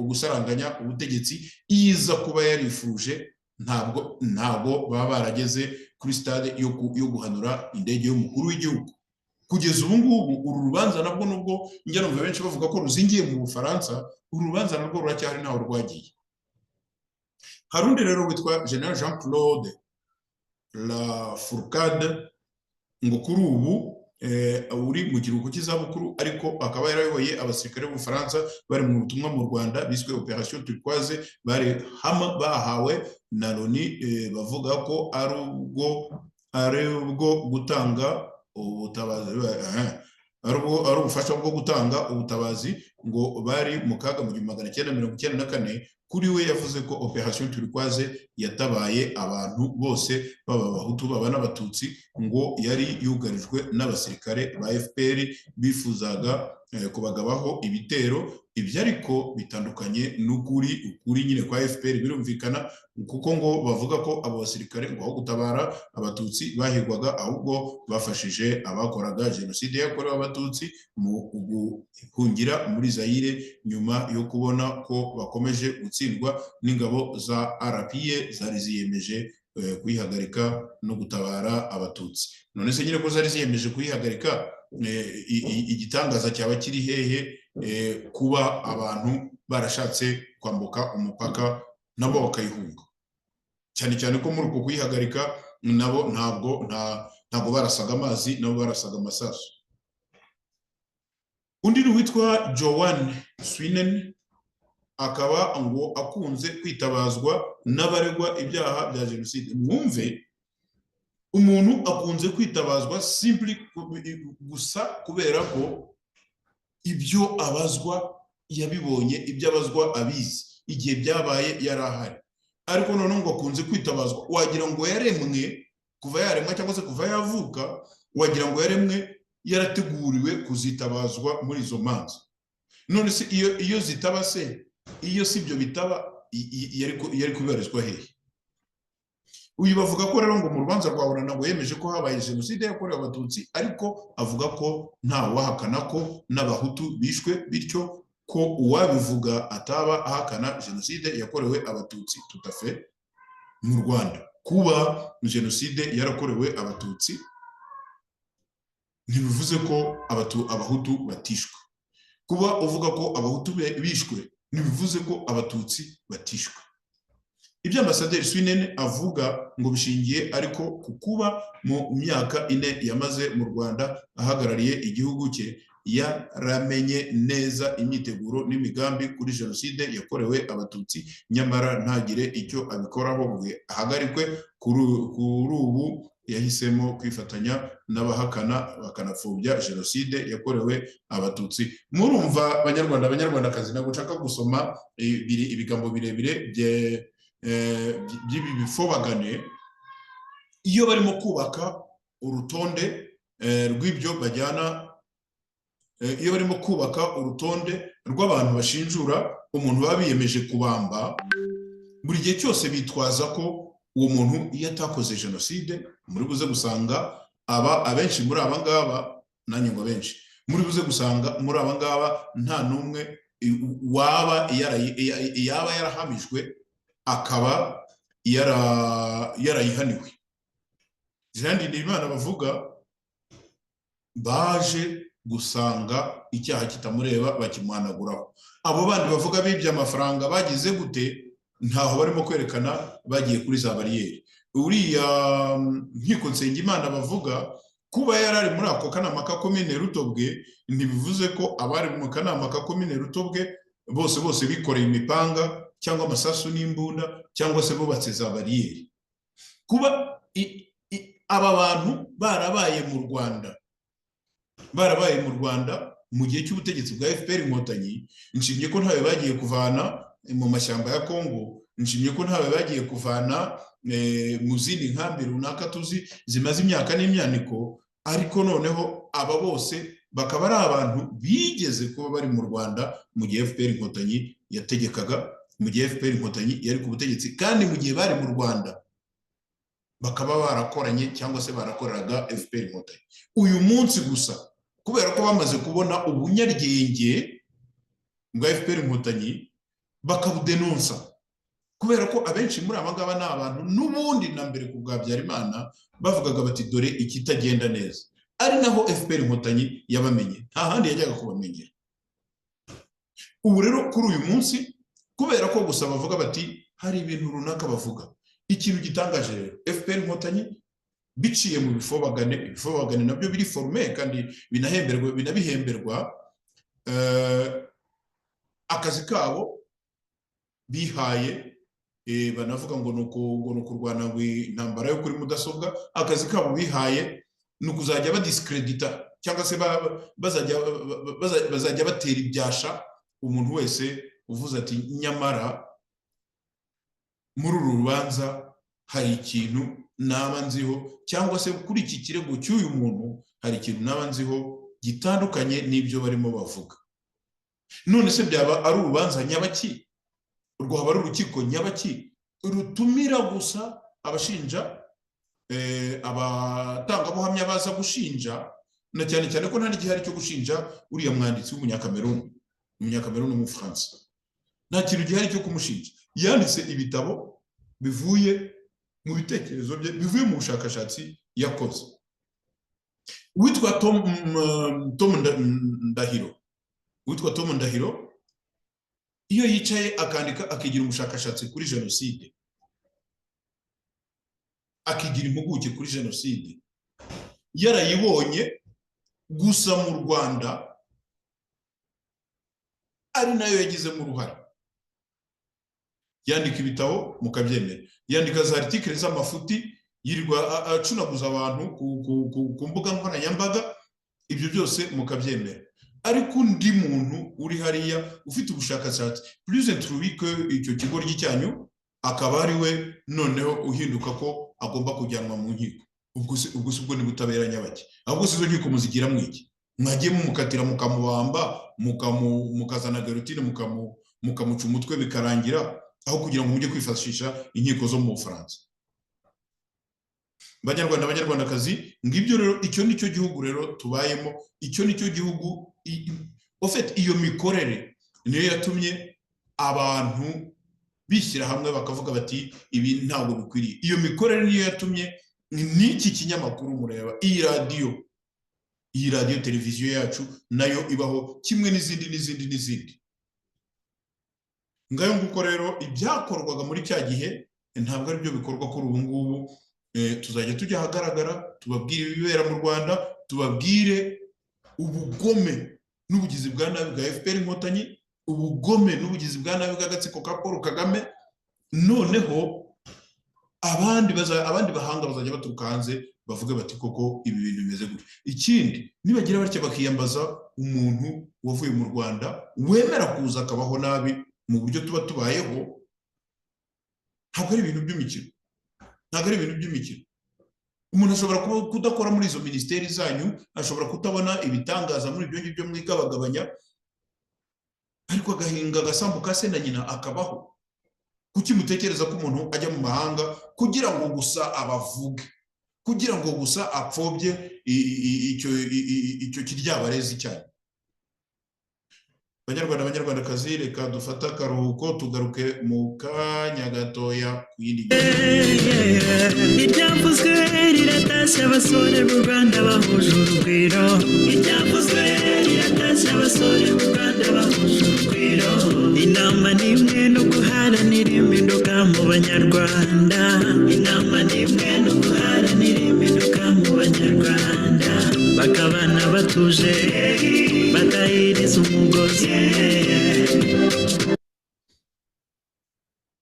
gusaranganya ubutegetsi, iza kuba yarifuje, ntabwo baba barageze kuri stade yo guhanura indege y'umukuru w'igihugu. Kugeza ubu ngubu uru rubanza nabwo nubwo njya numva benshi bavuga ko ruzingiye mu Bufaransa, uru rubanza narwo ruracyari ntaho rwagiye. Hari undi rero witwa General Jean Claude Lafourcade, ngo kuri ubu uri mu kiruhuko cy'izabukuru, ariko akaba yarayoboye abasirikare b'Ubufaransa bari mu butumwa mu Rwanda biswe operation turquoise, bahawe na Loni, bavuga ko ari ubwo gutanga ubutabazi ari ubufasha bwo gutanga ubutabazi ngo bari mu kaga mu 1994 kuri we yavuze ko operation turquoise yatabaye abantu bose baba abahutu baba n'abatutsi ngo yari yugarijwe n'abasirikare ba FPR bifuzaga kubagabaho ibitero. Ibyo ariko bitandukanye n'ukuri nyine kwa FPR birumvikana kuko ngo bavuga ko abo basirikare ngo aho gutabara abatutsi bahigwaga ahubwo bafashije abakoraga jenoside yakorewe abatutsi mu guhungira muri Zaire nyuma yo kubona ko bakomeje gutsindwa n'ingabo za RPA zari ziyemeje kuyihagarika no gutabara abatutsi. None se nyine ko zari ziyemeje kuyihagarika, igitangaza cyaba kiri hehe kuba abantu barashatse kwambuka umupaka nabo bakayihunga, cyane cyane ko muri uko kuyihagarika nabo ntabwo barasaga amazi, nabo barasaga amasasu. Undi ni witwa Joanne Swinen, akaba ngo akunze kwitabazwa n'abaregwa ibyaha bya jenoside. Mwumve, umuntu akunze kwitabazwa simply gusa kubera ko ibyo abazwa yabibonye, ibyo abazwa abizi, igihe byabaye yarahari. Ariko none ngo akunze kwitabazwa, wagira ngo yaremwe kuva yaremwa cyangwa se kuva yavuka, wagira ngo yaremwe yarateguriwe kuzitabazwa muri izo manza. None se iyo zitaba se, iyo sibyo bitaba, yari kubarizwa hehe? Uyu bavuga ko rero ngo mu rubanza rwa Onana ngo yemeje ko habaye jenoside yakorewe abatutsi, ariko avuga ko nta wahakana ko n'abahutu bishwe, bityo ko uwabivuga ataba ahakana jenoside yakorewe abatutsi. Tutafe mu Rwanda kuba jenoside yarakorewe abatutsi ntibivuze ko abahutu batishwe. Kuba uvuga ko abahutu bishwe ntibivuze ko abatutsi batishwe. Ibyo Ambasaderi Swinen avuga ngo bishingiye ariko kukuba mu myaka 4 yamaze mu Rwanda ahagarariye igihugu cye yaramenye neza imyiteguro n'imigambi kuri jenoside yakorewe abatutsi, nyamara ntagire icyo abikoraho ngo ahagarikwe. Kuri ubu yahisemo kwifatanya n'abahakana bakanapfobya jenoside yakorewe abatutsi. Murumva abanyarwandakazi, ntabwo nshaka gusoma ibigambo birebire by'ibi bifobagane. Iyo barimo kubaka urutonde rw'ibyo bajyana, iyo barimo kubaka urutonde rw'abantu bashinjura umuntu baba biyemeje kubamba, buri gihe cyose bitwaza ko uwo muntu iyo atakoze jenoside, muri buze gusanga abenshi muri aba ngaba, nanjye ngo benshi muri buze gusanga muri aba ngaba nta n'umwe waba yarahamijwe akaba yarayihaniwe. Kandi n'Imana bavuga baje gusanga icyaha kitamureba bakimuhanaguraho. Abo bandi bavuga bibye amafaranga bagize gute, ntaho barimo kwerekana bagiye kuri za bariyeri. Uriya nkiko Nsengimana bavuga kuba yarari muri ako kanama ka komine Rutobwe ntibivuze ko abari mu kanama ka komine Rutobwe bose bikoreye imipanga cyangwa amasasu n'imbunda cyangwa se bubatse za bariyeri. Kuba aba bantu barabaye mu Rwanda mu gihe cy'ubutegetsi bwa FPR Inkotanyi, nshimye ko ntawe bagiye kuvana mu mashyamba ya Kongo, nshimye ko ntawe bagiye kuvana mu zindi nkambi runaka tuzi zimaze imyaka n'imyaniko, ariko noneho aba bose bakaba ari abantu bigeze kuba bari mu Rwanda mu gihe FPR Inkotanyi yategekaga, mu gihe FPR Inkotanyi yari ku butegetsi, kandi mu gihe bari mu Rwanda bakaba barakoranye cyangwa se barakoreraga FPR Inkotanyi. Uyu munsi gusa kubera ko bamaze kubona ubunyaryenge bwa FPR Inkotanyi bakabudenonsa, kubera ko abenshi muri aba ngaba ni abantu n'ubundi na mbere ku bwa Habyarimana bavugaga bati dore ikitagenda neza, ari naho FPR Inkotanyi yabamenye, nta handi yajyaga kubamenyera. Ubu rero kuri uyu munsi kubera ko gusa bavuga bati hari ibintu runaka bavuga, ikintu gitangaje rero FPR Inkotanyi biciye mu bifobagane nabyo biri forme kandi binabihemberwa akazi kabo bihaye, banavuga ngo nuko kurwana intambara yo kuri mudasobwa, akazi kabo bihaye nukuzajya badiscredita cyangwa se bazajya batera ibyasha umuntu wese uvuze ati nyamara muri uru rubanza hari ikintu naba nziho, cyangwa se kuri iki kirego cy'uyu muntu hari ikintu naba nziho gitandukanye n'ibyo barimo bavuga. None se byaba ari urubanza nyabaki? Urwo haba ari urukiko nyabaki rutumira gusa abashinja abatangabuhamya baza gushinja, na cyane cyane ko nta n'igihari cyo gushinja uriya mwanditsi w'umunyakameruni w'umufaransa. Nta kintu gihari cyo kumushinja. Yanditse ibitabo bivuye mu bitekerezo bye, bivuye mu bushakashatsi yakoze. Witwa Tom Ndahiro iyo yicaye akandika akigira umushakashatsi kuri jenoside, akigira impuguke kuri jenoside, yarayibonye gusa mu Rwanda ari nayo yagizemo uruhare. Yandika ibitabo mukabyemera, yandika za article z'amafuti, yirirwa acunaguza abantu ku mbuga nkoranyambaga, ibyo byose mukabyemera. Ariko undi muntu uri hariya ufite ubushakashatsi plus introduit que icyo kigo ry'icyanyu, akaba ari we noneho uhinduka ko agomba kujyanwa mu nkiko. Ubwo ni butabera nyabaki? Ahubwo sizo nkiko muzigira mwiki? Mwagiye mumukatira mukamubamba, mukazana garutine, mukamuca umutwe bikarangira, aho kugira ngo mujye kwifashisha inkiko zo mu Bufaransa. Banyarwandakazi, ngibyo rero, icyo nicyo gihugu rero tubayemo, icyo nicyo gihugu. En fait, iyo mikorere niyo yatumye abantu bishyira hamwe bakavuga bati ibi ntabwo bikwiriye. Iyo mikorere niyo yatumye n'iki kinyamakuru mureba, iyi radio televiziyo yacu nayo ibaho kimwe n'izindi. Ngayo nguko rero ibyakorwaga muri cya gihe ntabwo ari byo bikorwa kuri ubu ngubu. Tuzajya tujya ahagaragara tubabwire ibibera mu Rwanda, tubabwire ubugome n'ubugizi bwa nabi bwa FPR Inkotanyi, ubugome n'ubugizi bwa nabi bw'agatsiko ka Paul Kagame. Noneho abandi bahanga bazajya baturuka hanze bavuga bati koko ibi bintu bimeze gutya. Ikindi, nibagira batya bakiyambaza umuntu wavuye mu Rwanda wemera kuza akabaho nabi mu buryo tuba tubayeho, ntabwo ari ibintu by'imikino. Umuntu ashobora kudakora muri izo ministeri zanyu, ashobora kutabona ibitangaza muri ibyo ngibyo mwigabagabanya, ariko agahinga agasambu ka se na nyina akabaho. Kuki mutekereza ko umuntu ajya mu mahanga kugira ngo gusa abavuge, kugira ngo gusa apfobye icyo kiryabarezi cyane? Banyarwandakazi, reka dufata akaruhuko tugaruke mu kanya gatoya ku yindi ibyavuzwe riratashya abasore mu Rwanda bahuje urugwiro. Ibyavuzwe riratashya abasore mu Rwanda bahuje urugwiro. Inama ni imwe no guharanira impinduka mu Banyarwanda. Inama ni imwe no guharanira impinduka mu Banyarwanda. Bakabana batuje batahiriza umugozi.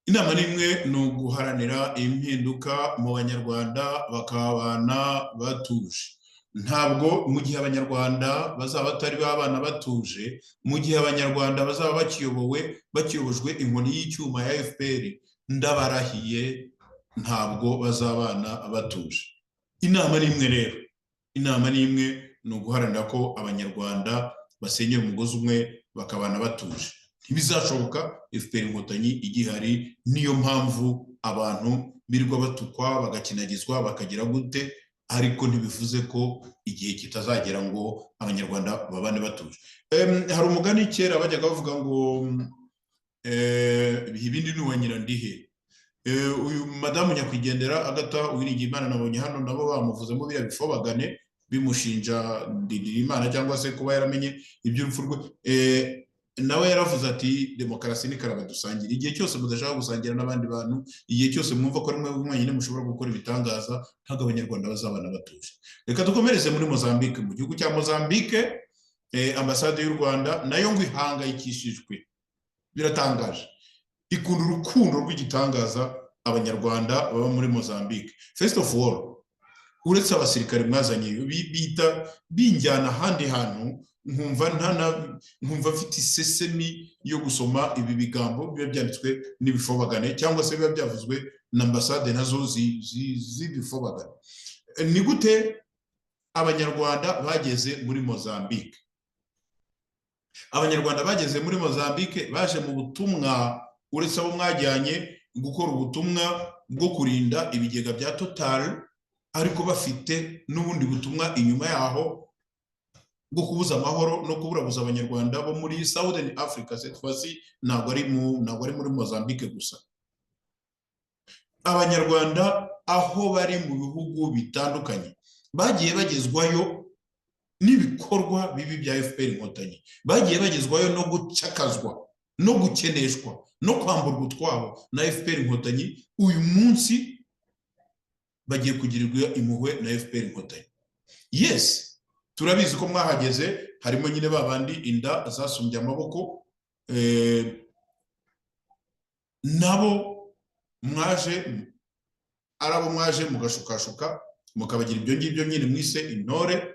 Inama nimwe no guharanira impinduka mu Banyarwanda bakabana batuje. Ntabwo mu gihe Abanyarwanda bazaba batari babana batuje, mu gihe Abanyarwanda bazaba bakiyobojwe inkoni y'icyuma ya FPR, ndabarahiye ntabwo bazabana batuje. Inama nimwe rero, inama nimwe no guharanira ko Abanyarwanda basenyera umugozi umwe bakabana batuje. Ntibizashoboka FPR Inkotanyi igihari. Niyo mpamvu abantu birirwa batukwa bagakinagizwa bakagira gute, ariko ntibivuze ko igihe kitazagera ngo Abanyarwanda babane batuje. Hari umugani kera bajyaga bavuga ngo ibindi ni uwa Nyirandihe. Uyu madamu nyakwigendera Agata Uwiringiyimana nabonye hano nabo bamuvuzemo biriya bifobagane bimushinja Ndirimana cyangwa se kuba yaramenye iby'urupfu rwe. Nawe yaravuze ati demokarasi ni karaba dusangira. Igihe cyose mudashaka gusangira n'abandi bantu, igihe cyose mwumva ko rimwe mwenyine mushobora gukora ibitangaza, ntabwo Abanyarwanda bazabana batuje. Reka dukomereze muri Mozambique. Mu gihugu cya Mozambique, ambasade y'u Rwanda nayo ngo ihangayikishijwe. Biratangaje, ikunda urukundo rw'igitangaza Abanyarwanda baba muri Mozambique. First of all, uretse abasirikare mwazanye bita binjyana ahandi hantu nkumva mfite isesemi yo gusoma ibi bigambo biba byanditswe n'ibifobagane cyangwa se biba byavuzwe na ambasade nazo z'ibifobagane. Ni gute abanyarwanda bageze muri Mozambique? Abanyarwanda bageze muri Mozambique baje mu butumwa, uretse abo mwajyanye gukora ubutumwa bwo kurinda ibigega bya Total, ariko bafite n'ubundi butumwa inyuma yaho bwo kubuza amahoro no kuburabuza abanyarwanda bo muri Southern Africa. Cette fois-ci ntabwo ari muri Mozambique gusa. Abanyarwanda aho bari mu bihugu bitandukanye bagiye bagezwayo n'ibikorwa bibi bya FPR Inkotanyi, bagiye bagezwayo no gucakazwa no gukeneshwa no kwamburwa utwabo na FPR Inkotanyi. Uyu munsi bagiye kugirirwa impuhwe na FPR Inkotanyi. Yes, turabizi ko mwahageze harimo nyine babandi inda zasumbye amaboko, nabo mwaje arabo mwaje mugashukashuka mukabagira ibyo ngibyo nyine mwise intore,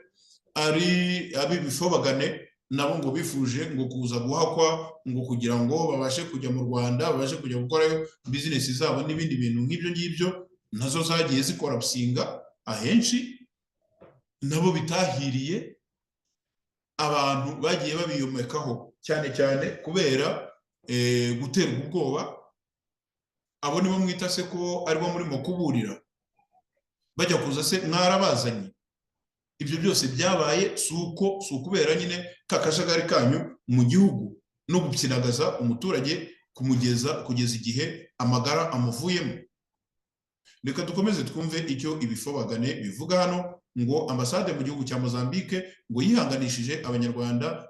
ari abibifobagane nabo ngo bifuje ngo kuza guhakwa ngo kugira ngo babashe kujya mu Rwanda, babashe kujya gukora business zabo n'ibindi bintu nk'ibyo ngibyo, nazo zagiye zikora businga ahenshi, nabo bitahiriye abantu bagiye babiyomekaho cyane cyane kubera guterwa ubwoba. Abo nibo mwita se ko aribo murimo kuburira bajya kuza se mwarabazanye. Ibyo byose byabaye suko kubera nyine kakajagari kanyu mu gihugu no gupyinagaza umuturage kugeza igihe amagara amuvuyemo. Reka dukomeze twumve icyo ibifobagane bivuga hano, ngo ambasade mu gihugu cya Mozambique ngo yihanganishije abanyarwanda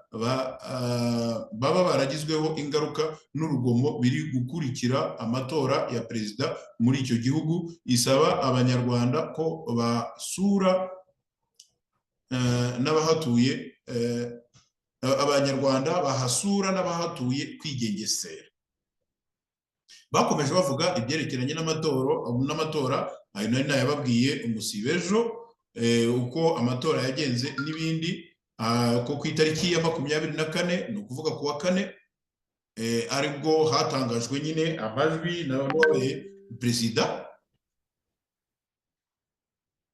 baba baragizweho ingaruka n'urugomo biri gukurikira amatora ya perezida muri icyo gihugu, isaba abanyarwanda ko basura n'abahatuye, abanyarwanda bahasura n'abahatuye kwigengesera. Bakomeje bavuga ibyerekeranye n'amatora ayo nari nayababwiye umusibejo, uko amatora yagenze n'ibindi, ko ku itariki ya 24 ni ukuvuga ku wa 4 aribwo hatangajwe nyine amajwi n'abaye perezida.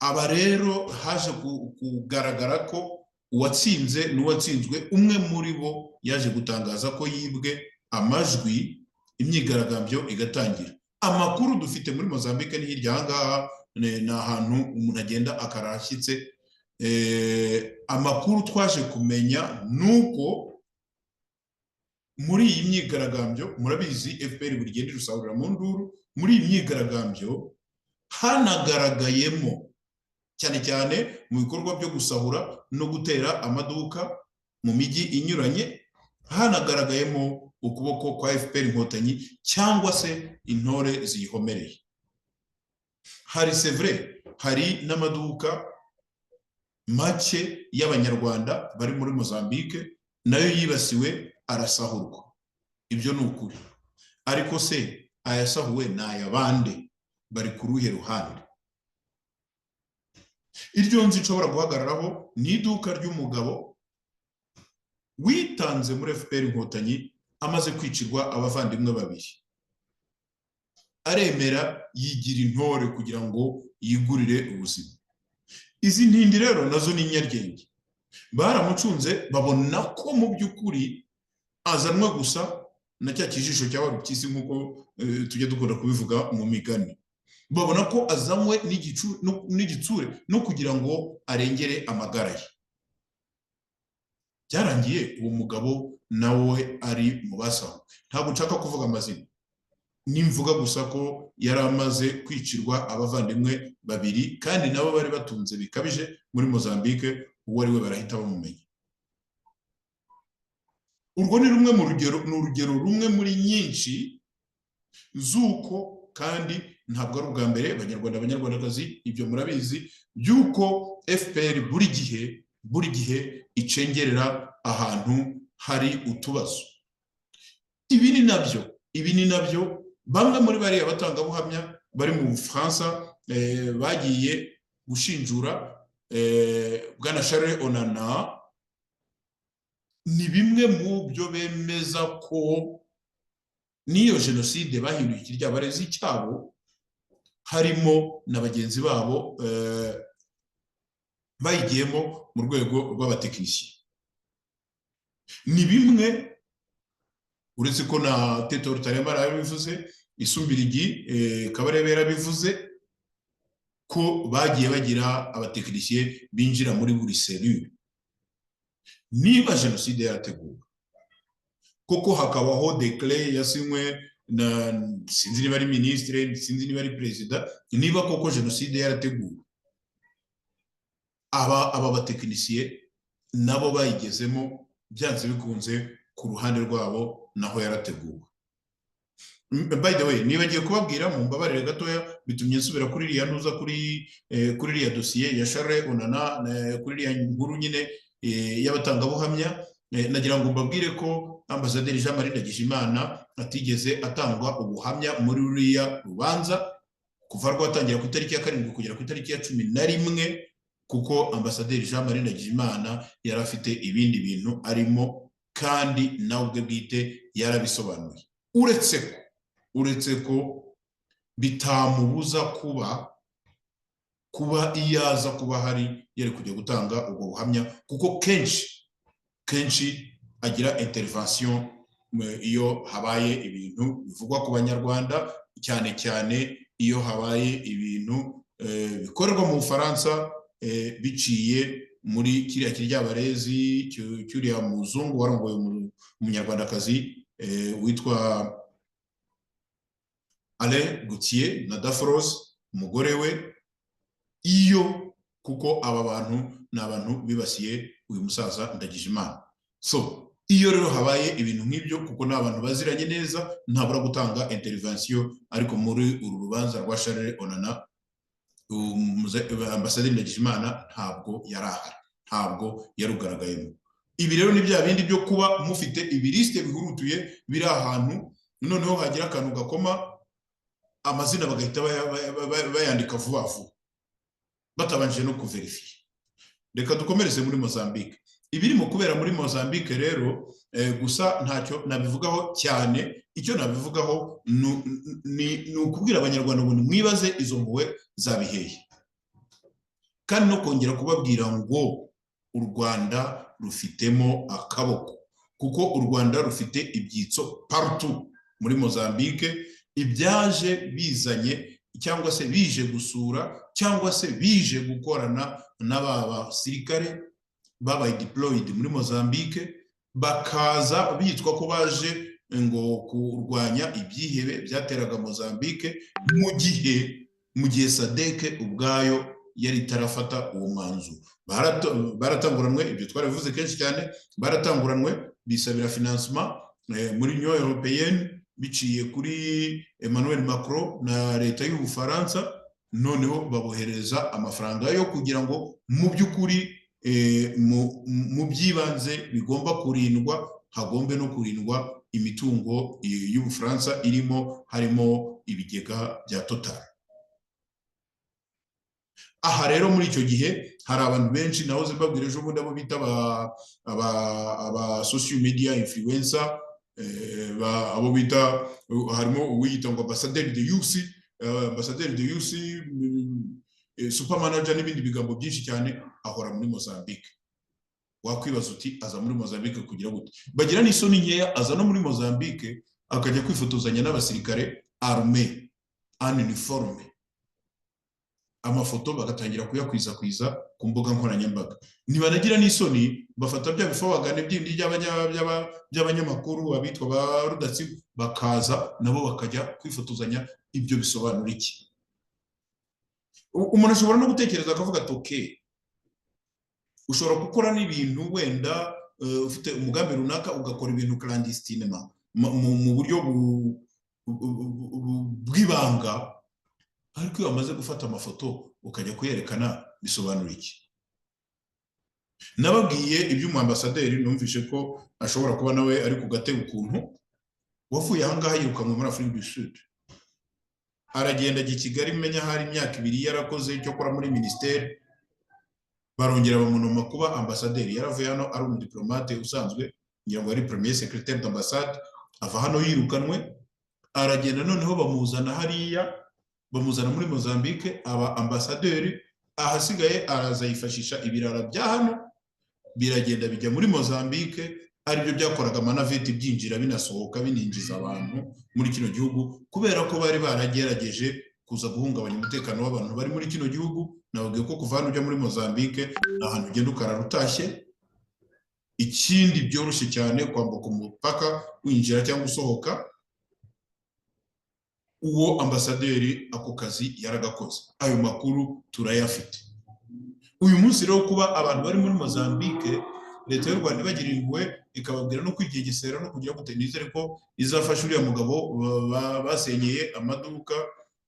Aba rero haje kugaragara ko uwatsinze n'uwatsinzwe, umwe muri bo yaje gutangaza ko yibwe amajwi, imyigaragambyo igatangira. Amakuru dufite muri Mozambique ni hirya ahangaha, ni ahantu umuntu agenda akarashyitse. Amakuru twaje kumenya nuko muri iyi myigaragambyo, murabizi FPR buri gihe irusahurira mu nduru, muri iyi myigaragambyo hanagaragayemo cyane cyane mu bikorwa byo gusahura no gutera amaduka mu mijyi inyuranye, hanagaragayemo ukuboko kwa FPR Inkotanyi cyangwa se intore ziyihomereye. Hari c'est vrai, hari n'amaduka make y'abanyarwanda bari muri Mozambique nayo yibasiwe arasahurwa. Ibyo ni ukuri, ariko se ayasahuwe ni ayabande, bari ku ruhe ruhande? Iryo nzi nshobora guhagararaho ni iduka ry'umugabo witanze muri FPR Inkotanyi amaze kwicirwa abavandimwe babiri, aremera yigira intore kugira ngo yigurire ubuzima. Izi ntindi rero nazo ni inyaryenge, baramucunze babona ko mu by'ukuri azanwa gusa na cya kijisho cya warupyisi nk'uko tujya dukunda kubivuga mu migani. Babona ko azanywe n'igitsure no kugira ngo arengere amagara ye. Byarangiye uwo mugabo nawe ari mu basaho. Ntabwo nshaka kuvuga amazina, nimvuga gusa ko yari amaze kwicirwa abavandimwe babiri kandi nabo bari batunze bikabije muri Mozambique, uwo ari we barahita bamumenya. Urwo ni rumwe mu urugero rumwe muri nyinshi zuko, kandi ntabwo ari ubwa mbere abanyarwandakazi, ibyo murabizi, byuko FPR buri gihe icengerera ahantu hari utubazo. Ibi ni nabyo bamwe muri bariya batangabuhamya bari mu Bufaransa bagiye gushinjura bwana Charles Onana ni bimwe mu byo bemeza ko niyo jenoside bahinduye iryabarezi cyabo harimo na bagenzi babo bayigiyemo mu rwego rw'abatekinisiye. Ni bimwe uretse ko na Tito Rutaremara yabivuze, Isumbirigi Kabarebe yarabivuze ko bagiye bagira abatekinisiye binjira muri buri serure. Niba jenoside yarateguwe koko hakabaho decret yasinywe na sinzi niba ari ministre, sinzi niba ari president, niba koko jenoside yarateguwe, aba batekinisiye nabo bayigezemo byanze bikunze ku ruhande rwabo naho yarateguwe. By the way, niba giye kubabwira mu mbabarire gatoya bitumye nsubira kuri iriya ntuza kuri iriya dosiye ya Charles Onana, kuri iriya nkuru nyine y'abatangabuhamya, nagira ngo mbabwire ko Ambasaderi Jean-Marie Ndagijimana atigeze atangwa ubuhamya muri ruriya rubanza kuva rwatangira ku itariki ya 7 kugera ku itariki ya 11, kuko Ambasaderi Jean-Marie Ndagijimana yari afite ibindi bintu arimo kandi nawe ubwe bwite yarabisobanuye. Uretse ko bitamubuza kuba iyaza kuba hari yari kujya gutanga ubwo buhamya, kuko kenshi agira intervention iyo habaye ibintu bivugwa ku banyarwanda, cyane iyo habaye ibintu bikorerwa mu Bufaransa biciye muri kiriya kiryabarezi cyuriya muzungu warongoye umunyarwandakazi witwa Alain Gauthier na Dafros umugore we, iyo kuko aba bantu ni abantu bibasiye uyu musaza Ndagijimana. So iyo rero habaye ibintu nk'ibyo, kuko ni abantu baziranye neza, ntabura gutanga intervention, ariko muri uru rubanza rwa Charles Onana Ambasaderi Ndagijimana ntabwo yarahari, ntabwo yarugaragayemo. Ibi rero ni bya bindi byo kuba mufite ibiriste bihurutuye biri ahantu, noneho hagira akantu gakoma amazina bagahita bayandika vuba vuba batabanje no kuverifiye. Reka dukomereze muri Mozambique. Ibiri mu kubera muri Mozambique rero gusa ntacyo nabivugaho cyane. Icyo nabivugaho ni ukubwira abanyarwanda ngo mwibaze izo mpuwe zabiheye, kandi no kongera kubabwira ngo u Rwanda rufitemo akaboko, kuko u Rwanda rufite ibyitso partout muri Mozambique, ibyaje bizanye cyangwa se bije gusura cyangwa se bije gukorana n'aba basirikare babaye deployed muri Mozambique, bakaza bitwa ko baje ngo kurwanya ibyihebe byateraga Mozambique mu gihe SADC ubwayo yari tarafata uwo mwanzuro. Baratanguranwe, ibyo twaravuze kenshi cyane, baratanguranwe bisabira financement muri Union Européenne biciye kuri Emmanuel Macron na leta y'u Bufaransa, noneho babohereza amafaranga yo kugira ngo mu by'ukuri mu byibanze bigomba kurindwa, hagombe no kurindwa imitungo y'u Bufaransa harimo ibigega bya Total. Aha rero muri icyo gihe hari abantu benshi nahoze mbabwira ejo bundi abo bita aba social media influencer, abo bita harimo uwiyita ngo Ambassadeur de Youth, super manager n'ibindi bigambo byinshi cyane, ahora muri Mozambique. Wakwibaza uti aza muri Mozambique kugira gute? Bagira n'isoni nkeya, aza no muri Mozambique akajya kwifotozanya n'abasirikare armée en uniforme, amafoto bagatangira kuyakwiza ku mbuga nkoranyambaga. Ntibanagira n'isoni, bafata bya bifobagane byindi by'abanyamakuru abitwa ba Rudatsi, bakaza nabo bakajya kwifotozanya. Ibyo bisobanura iki? Umuntu ashobora no gutekereza akavuga ati okay, ushobora gukora n'ibintu wenda ufite umugambi runaka ugakora ibintu clandestinement mu buryo bw'ibanga, ariko iyo wamaze gufata amafoto ukajya kuyerekana bisobanura iki? Nababwiye iby'umwambasaderi, numvishe ko ashobora kuba nawe ari ku gatebe ukuntu wavuye ahangaha yirukanwe muri Afrique du Sud. aragenda ajya i Kigali, menya hari imyaka 2 yarakoze cyo kora muri ministeri, barongera bamunoma kuba ambasaderi. Yaravuye hano ari umudiplomate usanzwe, ngira ngo ari premier secrétaire d'ambassade, ava hano yirukanwe, aragenda noneho bamuzana hariya, bamuzana muri Mozambique, aba ambasaderi. Ahasigaye araza yifashisha ibirara bya hano, biragenda bijya muri Mozambique, aribyo byakoraga manaveti byinjira binasohoka bininjiza abantu muri kino gihugu, kubera ko bari baragerageje kuza guhungabanya umutekano w'abantu bari muri kino gihugu. Nababwiye ko kuva hano ujya muri Mozambique ahantu ugenda ukarara utashye. Ikindi byoroshye cyane kwambuka umupaka winjira cyangwa usohoka. Uwo ambasaderi ako kazi yaragakoze, ayo makuru turayafite. Uyu munsi rero kuba abantu bari muri Mozambique, leta y'u Rwanda ibagira impuhwe ikababwira no kwigengesera no kugira ngo nizere ko izafasha uriya mugabo basenyeye amaduka,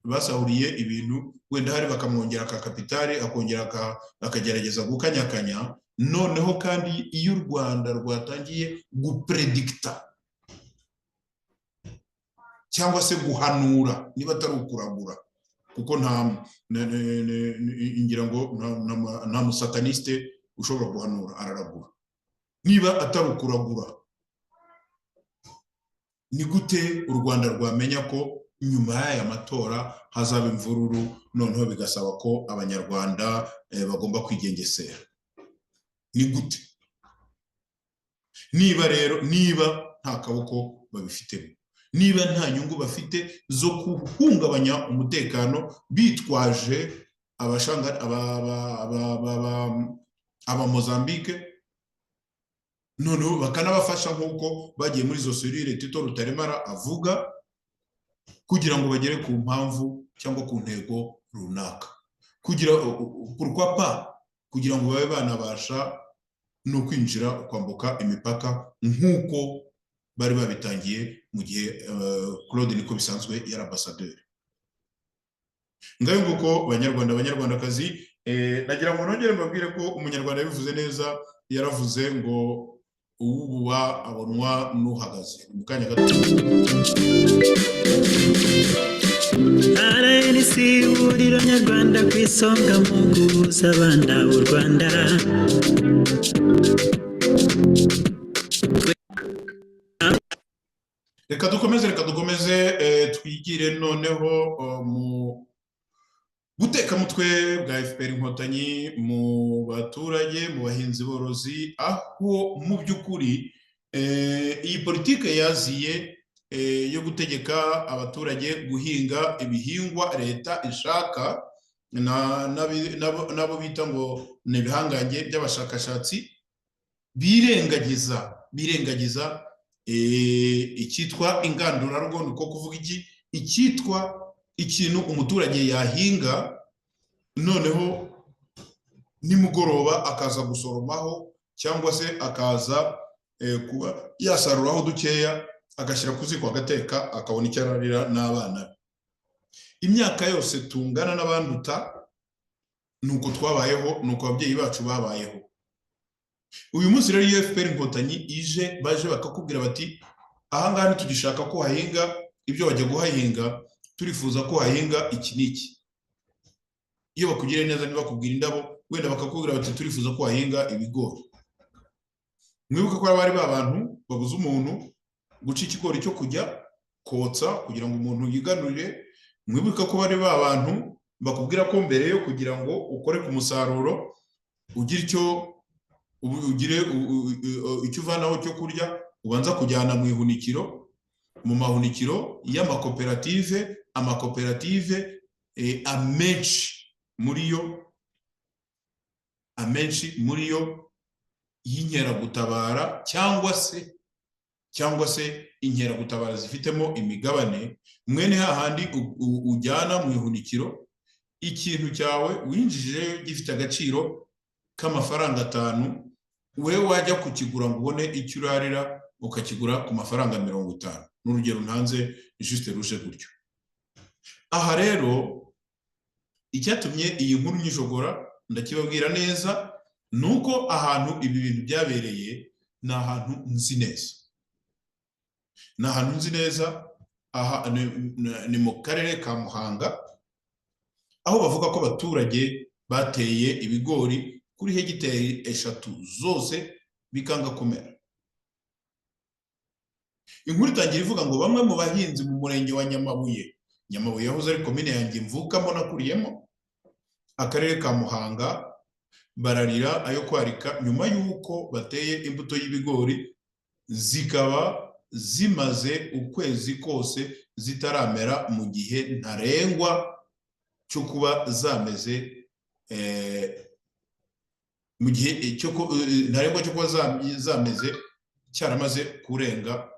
basahuriye ibintu, wenda hari bakamwongera ka kapitali, akongera akagerageza gukanyakanya. Noneho kandi iyo u Rwanda rwatangiye gupredicta cyangwa se guhanura, niba atari ukuragura, kuko ngira ngo nta musataniste ushobora guhanura, araragura. Niba atari ukuragura, ni gute u Rwanda rwamenya ko nyuma y'aya matora hazaba imvururu, noneho bigasaba ko abanyarwanda bagomba kwigengesera? Ni gute? Niba rero, niba nta kaboko babifitemo, niba nta nyungu bafite zo guhungabanya umutekano bitwaje aba Mozambique, noneho bakanabafasha nk'uko bagiye muri zo serire Tito Rutaremara avuga, kugira ngo bagere ku mpamvu cyangwa ku ntego runaka, kugira ngo babe banabasha no kwinjira kwambuka imipaka nk'uko bari babitangiye mu gihe Claude niko bisanzwe yari ambasaderi. Ngayo nguko banyarwandakazi, nagira ngo nongere mbabwire ko umunyarwanda yabivuze neza, yaravuze ngo uwububa abonwa n'uhagaze. Mu kanya gato RNC ihuriro nyarwanda ku isonga mu guhuza abana b'u Rwanda. Reka dukomeze twigire noneho mu guteka mutwe bwa FPR Inkotanyi mu baturage, mu bahinzi borozi, aho mu by'ukuri iyi politike yaziye yo gutegeka abaturage guhinga ibihingwa leta ishaka, nabo bita ngo ni ibihangange by'abashakashatsi, birengagiza icyitwa ingandurarugo. Niko kuvuga icyitwa ikintu umuturage yahinga, noneho nimugoroba akaza gusoromaho cyangwa se akaza kuba yasaruraho dukeya, agashyira ku ziko agateka, akabona icyo ararira n'abana be. Imyaka yose tungana n'abanduta, nuko twabayeho, nuko ababyeyi bacu babayeho. Uyu munsi rero iyo FPR Inkotanyi ije, baje bakakubwira bati ahangaha ntitugishaka ko hahinga ibyo bajya guhahinga, turifuza ko hahinga iki n'iki. Iyo bakugiriye neza ntibakubwira indabo, wenda bakakubwira bati turifuza ko hahinga ibigori. Mwibuke ko bari babantu babuza umuntu guca ikigori cyo kujya kotsa kugira ngo umuntu yiganurire. Mwibuke ko bari babantu bakubwira ko mbere yo kugira ngo ukore ku musaruro ugire icyo uvanaho cyo kurya, ubanza kujyana mu ihunikiro, mu mahunikiro y'amakoperative. Amakoperative amenshi muri yo y'inkeragutabara cyangwa se inkeragutabara zifitemo imigabane. Mwene hahandi ujyana mu ihunikiro ikintu cyawe winjije gifite agaciro k'amafaranga 5, wewe wajya kukigura ngo ubone icyo urarira ukakigura ku mafaranga 50. N'urugero ntanze juste ruje gutyo. Aha rero icyatumye iyi nkuru nyijogora ndakibabwira neza, nuko ahantu ibi bintu byabereye ni ahantu nzi neza. aha ni mu karere ka Muhanga, aho bavuga ko abaturage bateye ibigori kuri hegitari 3 zose bikanga kumera. Inkuru itangira ivuga ngo bamwe mu bahinzi mu murenge wa Nyamabuye yahoze ari komine yanjye mvukamo nakuriyemo, akarere ka Muhanga, bararira ayo kwarika nyuma y'uko bateye imbuto y'ibigori zikaba zimaze ukwezi kose zitaramera mu gihe ntarengwa cyo kuba zameze mu gihe ntarengwa cyo kuba zameze cyaramaze kurenga,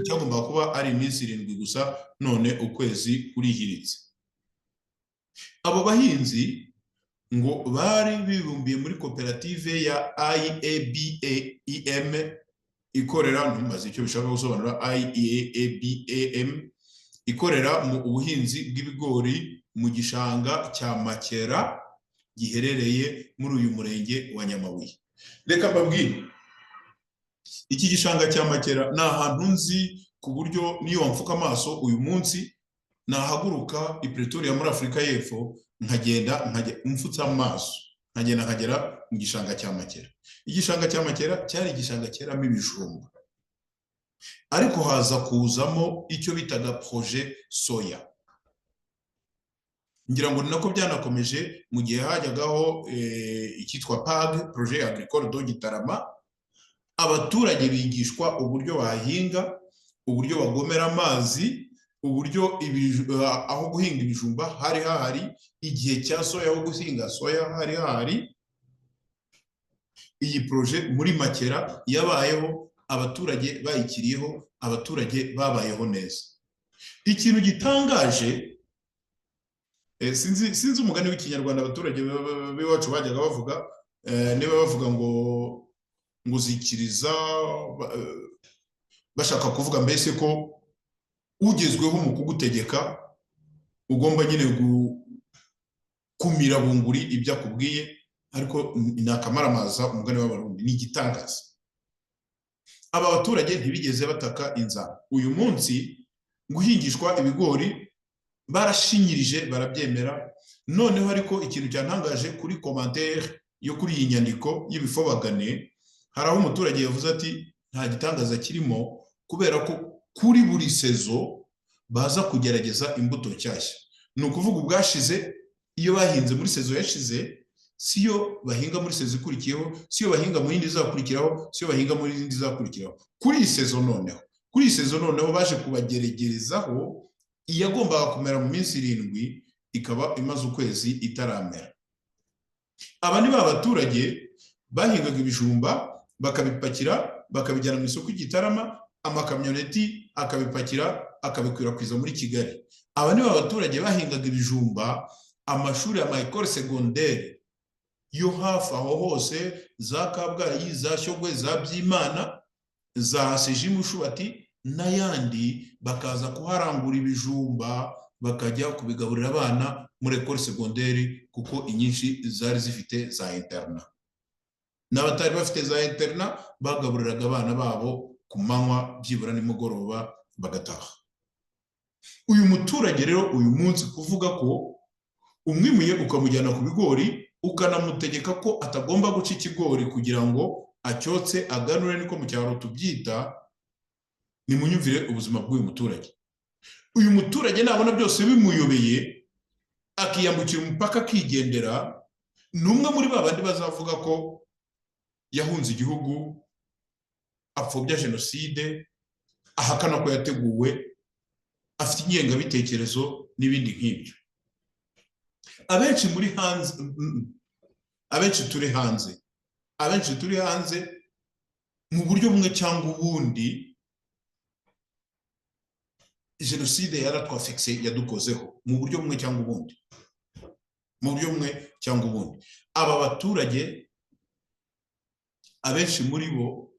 cyagomba kuba ari iminsi 7 gusa, none ukwezi kurihiritse. Abo bahinzi ngo bari bibumbiye muri koperative ya IABAEM ikorera, ntumaze icyo bishaka gusobanura, IABAEM ikorera mu ubuhinzi bw'ibigori mu gishanga cya Makera giherereye muri uyu murenge wa Nyamabuye. Reka mbabwire, iki gishanga cya Makera ni ahantu nzi ku buryo niyo wamfuka amaso uyu munsi nahaguruka i Pretoria muri Afurika y'Epfo nkagenda mfutse amaso nkagera mu gishanga cya Makera. Igishanga cya Makera cyari igishanga cyeramo ibijumba, ariko haza kuzamo icyo bitaga projet soya. Ngira ngo nako byanakomeje mu gihe hajyagaho icyitwa PAG, projet agricole do Gitarama. Abaturage bigishwa uburyo bahinga, uburyo bagomera amazi, uburyo aho guhinga ibijumba hari hahari, igihe cya soya aho guhinga soya hari hahari. Iyi projet muri Makera yabayeho, abaturage bayikiriyeho, abaturage babayeho neza. Ikintu gitangaje, sinzi umugani w'ikinyarwanda abaturage b'iwacu bajyaga bavuga, niba bavuga ngo zikiriza, bashaka kuvuga mbese ko ugezweho mu kugutegeka ugomba nyine kumira bunguri ibyo akubwiye, ariko ni akamaramaza umugani w'Abarundi, ni igitangaza. Aba baturage ntibigeze bataka inzara. Uyu munsi guhingishwa ibigori barashinyirije, barabyemera. Noneho ariko ikintu cyantangaje kuri commentaire yo kuri iyi nyandiko y'ibifobagane, hari aho umuturage yavuze ati nta gitangaza kirimo, kubera ko kuri buri sezo baza kugerageza imbuto nshyashya. Ni ukuvuga ubwashize iyo bahinze muri sezo yashize siyo bahinga muri sezo ikurikiyeho, siyo bahinga mu yindi izakurikiraho, siyo bahinga muri yindi izakurikiraho. Kuri iyi sezo noneho baje kubageregerezaho iyagombaga kumera mu minsi 7 ikaba imaze ukwezi itaramera. Aba ni ba baturage bahingaga ibijumba bakabipakira bakabijyana mu isoko Gitarama, amakamyoneti akabipakira akabikwirakwiza muri Kigali. Aba ni ba baturage bahingaga ibijumba, amashuri ya école secondaire yo hafi aho hose, za Kabgayi, za Shyogwe, za Byimana, za Sejimushubati n'ayandi, bakaza kuharangura ibijumba bakajya kubigaburira abana muri école secondaire, kuko inyinshi zari zifite za interna. N'abatari bafite za interna bagaburiraga abana babo ku manywa, byibura nimugoroba bagataha. Uyu muturage rero uyu munsi kuvuga ko umwimuye ukamujyana ku bigori ukanamutegeka ko atagomba guca ikigori kugira ngo acyotse aganure, niko mu cyaro tubyita, ni munyumvire ubuzima bw'uyu muturage. Uyu muturage nabona byose bimuyobeye akiyambukira umupaka akigendera, numwe muri babandi bazavuga ko yahunze igihugu, apfobya jenoside, ahakana ko yateguwe, afite ingengabitekerezo n'ibindi nk'ibyo. Abenshi turi hanze mu buryo bumwe cyangwa ubundi, jenoside yaratwafekse, yadukozeho mu buryo bumwe cyangwa ubundi. Aba baturage abenshi muri bo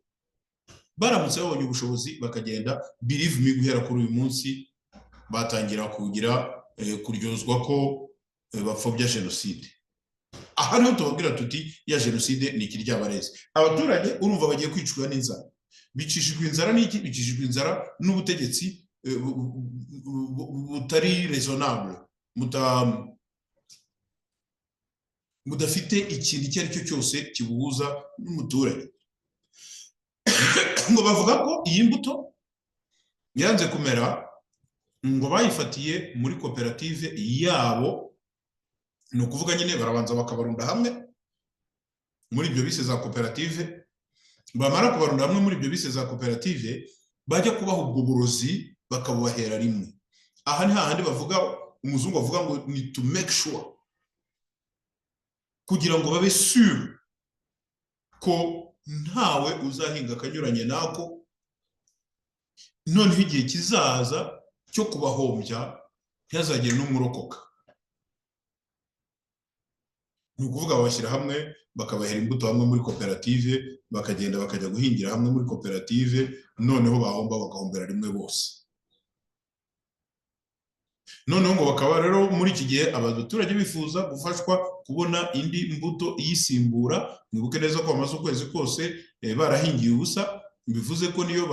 baramutse babonye ubushobozi bakagenda, believe me, guhera kuri uyu munsi batangira kuryozwa ko bapfobya jenoside. Aha niho tubabwira tuti ya jenoside ni ikiryabarezi. Abaturage urumva bagiye kwicwa n'inzara. Bicishijwe inzara n'iki? Bicishijwe inzara n'ubutegetsi butari raisonnable, mudafite ikintu icyo ari cyo cyose kibuhuza n'umuturage. Ngo bavuga ko iyi mbuto yanze kumera, ngo bayifatiye muri koperative yabo, ni ukuvuga nyine barabanza bakabarunda hamwe muri ibyo bise za koperative, bamara kubarunda hamwe muri ibyo bise za koperative, bajya kubaha ubwo burozi bakabubahera rimwe. Aha ni hahandi bavuga, umuzungu avuga ngo ni to make sure, kugira ngo babe sure ko ntawe uzahinga akanyuranye nako, noneho igihe kizaza cyo kubahombya ntihazagire n'umurokoka. Ni ukuvuga babashyira hamwe bakabahera imbuto hamwe muri koperative, bakagenda bakajya guhingira hamwe muri koperative, noneho bahomba bagahombera rimwe bose. Noneho ngo bakaba rero muri iki gihe abaturage bifuza gufashwa kubona indi mbuto iyisimbura. Mwibuke neza ko bamaze ukwezi kose barahingiye ubusa, bivuze ko niyo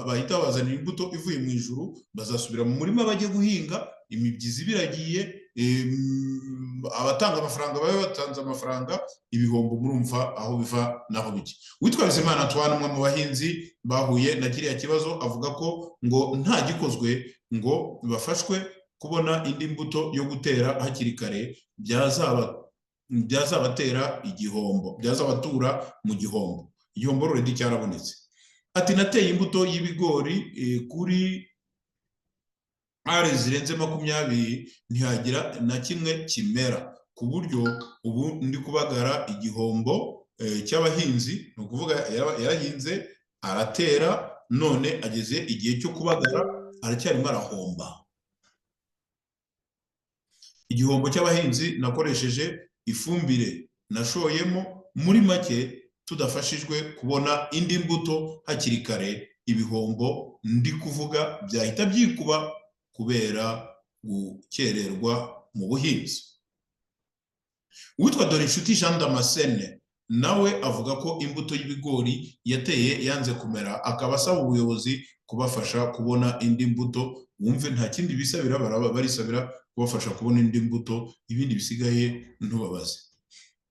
bahita bazanira imbuto ivuye mu ijuru, bazasubira mu murima bajye guhinga, imibyizi biragiye, abatanga amafaranga babe batanze amafaranga, ibihombo murumva aho biva naho bijya. Witwa Bizimana Antoine, umwe mu bahinzi bahuye na kiriya kibazo, avuga ko ngo nta gikozwe ngo bafashwe kubona indi mbuto yo gutera hakiri kare, byazabatera igihombo, byazabatura mu gihombo. Igihombo already cyarabonetse. Ati nateye imbuto y'ibigori kuri are zirenze 20, ntihagira na kimwe kimera, ku buryo ubu ndi kubagara igihombo cy'abahinzi. Ni ukuvuga yarahinze aratera, none ageze igihe cyo kubagara aracyarimo arahomba. Igihombo cy'abahinzi nakoresheje ifumbire nashoyemo, muri make tudafashijwe kubona indi mbuto hakiri kare, ibihombo ndi kuvuga byahita byikuba kubera gukererwa mu buhinzi. Witwa Dorinshuti Jean Damascene nawe avuga ko imbuto y'ibigori yateye yanze kumera, akaba asaba ubuyobozi kubafasha kubona indi mbuto. Wumve nta kindi bisabira, barisabira kubafasha kubona indi mbuto, ibindi bisigaye ntubabaze.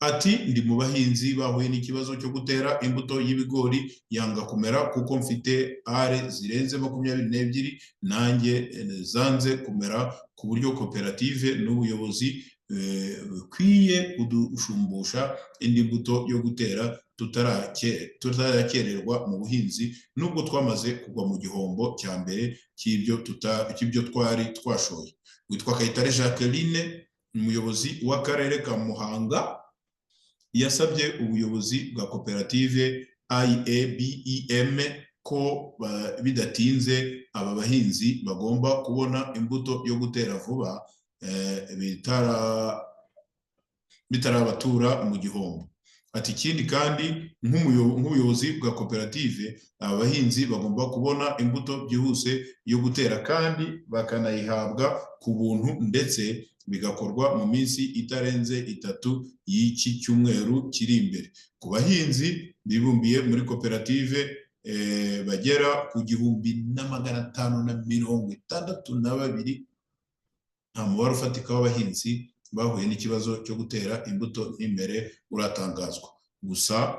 Ati ndi mu bahinzi bahuye n'ikibazo cyo gutera imbuto y'ibigori yanga kumera, kuko mfite are zirenze 22 nanjye zanze kumera, ku buryo koperative n'ubuyobozi bikwiye kudushumbusha indi mbuto yo gutera tutarakererwa mu buhinzi, nubwo twamaze kugwa mu gihombo cya mbere cy'ibyo twari twashoye. Witwa Kayitare Jacqueline, umuyobozi w'akarere ka Muhanga, yasabye ubuyobozi bwa koperative IABEM ko bidatinze aba bahinzi bagomba kubona imbuto yo gutera vuba, bitarabatura mu gihombo. Ati ikindi kandi nk'ubuyobozi bwa koperative, aba bahinzi bagomba kubona imbuto byihuse yo gutera kandi bakanayihabwa ku buntu, ndetse bigakorwa mu minsi itarenze 3 y'iki cyumweru kiri imbere. Ku bahinzi bibumbiye muri koperative bagera ku 1562, nta mubare ufatika w'abahinzi bahuye n'ikibazo cyo gutera imbuto n'imbere uratangazwa. Gusa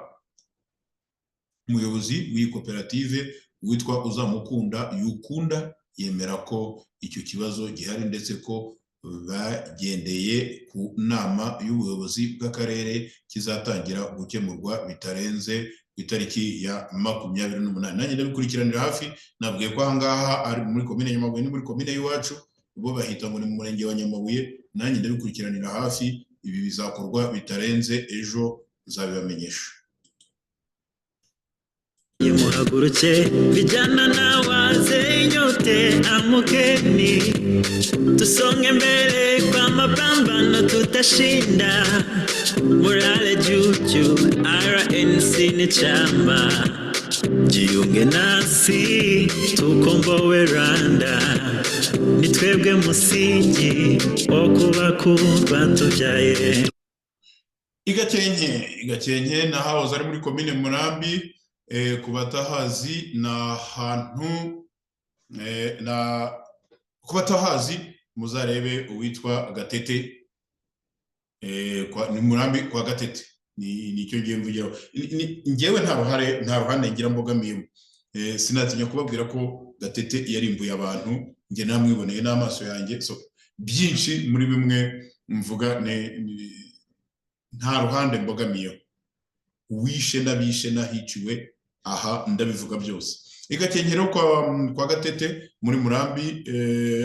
umuyobozi w'iyi koperative witwa Uzamukunda Yukunda yemera ko icyo kibazo gihari, ndetse ko bagendeye ku nama y'ubuyobozi bw'akarere kizatangira gukemurwa bitarenze itariki ya 28. Nanjye ndabikurikiranira hafi. Nabwiye ko ahangaha ari muri komine Nyamabuye, ni muri komine y'iwacu, bo bahita ngo ni mu murenge wa Nyamabuye. Nanjye ndabikurikiranira hafi, ibi bizakorwa bitarenze ejo, nzabibamenyesha. Muhaguruke vijana na wazee nyote amukeni, tusonge mbele kwa mapambano, tutashinda. Morale juu juu, RNC ni chama, jiunge nasi tukomboe Rwanda, ni twebwe musingi wo kubaka batubyaye. Igakenke nahahoze ari muri komine Murambi. Ku batahazi ni ahantu na kuba tahazi muzarebe uwitwa Gatete, ni Murambi kwa Gatete, nicyo ngiye mvugira. Ngewe nta ruhande ngira mbogamiye, sinatinya kubabwira ko Gatete yarimbuye abantu, nge namwiboneye n'amaso yanjye. So byinshi muri bimwe mvuga nta ruhande mbogamiye, uwishe n'abishe n'ahiciwe aha ndabivuga byose. Igakenyero kwa Gatete muri Murambi,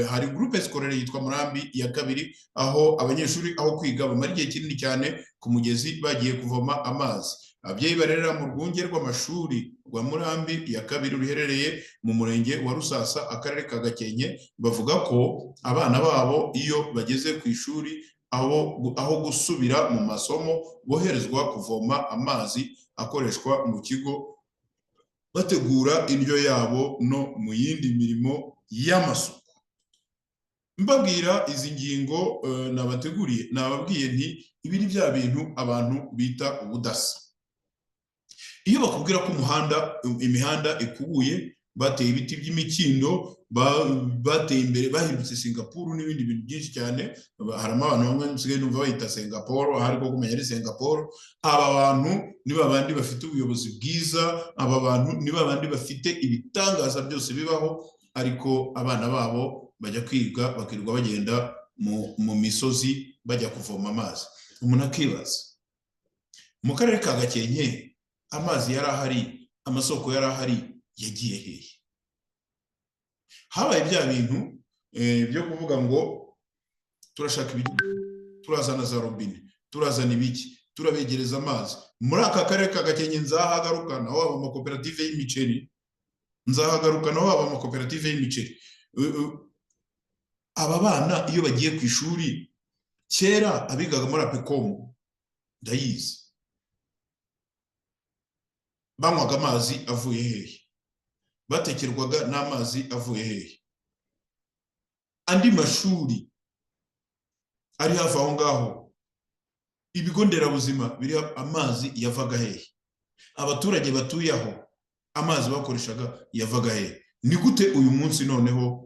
hari groupe scolaire yitwa Murambi ya kabiri, aho abanyeshuri aho kwiga bamara igihe kinini cyane ku mugezi bagiye kuvoma amazi. Ababyeyi barerera mu rwunge rw'amashuri rwa Murambi ya kabiri ruherereye mu murenge wa Rusasa, akarere ka Gakenke, bavuga ko abana babo iyo bageze ku ishuri aho gusubira mu masomo boherezwa kuvoma amazi akoreshwa mu kigo, bategura indyo yabo no mu yindi mirimo y'amasuku. Mbabwira izi ngingo nababwiye nti ibi ni bya bintu abantu bita ubudasa. Iyo bakubwira ko imihanda ikubuye, bateye ibiti by'imikindo, bateye imbere, bahindutse Singapore n'ibindi bintu byinshi cyane, harimo abantu bamwe nsigaye numva bahita Singapore, ariko kumenya ari Singapore. Aba bantu ni babandi bafite ubuyobozi bwiza, aba bantu ni babandi bafite ibitangaza byose bibaho, ariko abana babo bajya kwiga bakirirwa bagenda mu misozi bajya kuvoma amazi. Umuntu akibaza, mu karere ka Gakenke amazi yari ahari, amasoko yari ahari, yagiye hehe? Habaye bya bintu byo kuvuga ngo turashaka turazana za robine, turazana ibiki, turabegereza amazi. Muri aka karere ka Gakenke nzahagarukana waba amakoperative y'imiceri, aba bana iyo bagiye ku ishuri, kera abigaga muri APECOM ndayizi, banywaga amazi avuye hehe? Batekerwaga n'amazi avuye hehe? Andi mashuri ari hafi aho ngaho, ibigo nderabuzima biri amazi yavaga hehe? Abaturage batuye aho amazi bakoreshaga yavaga hehe? Ni gute uyu munsi noneho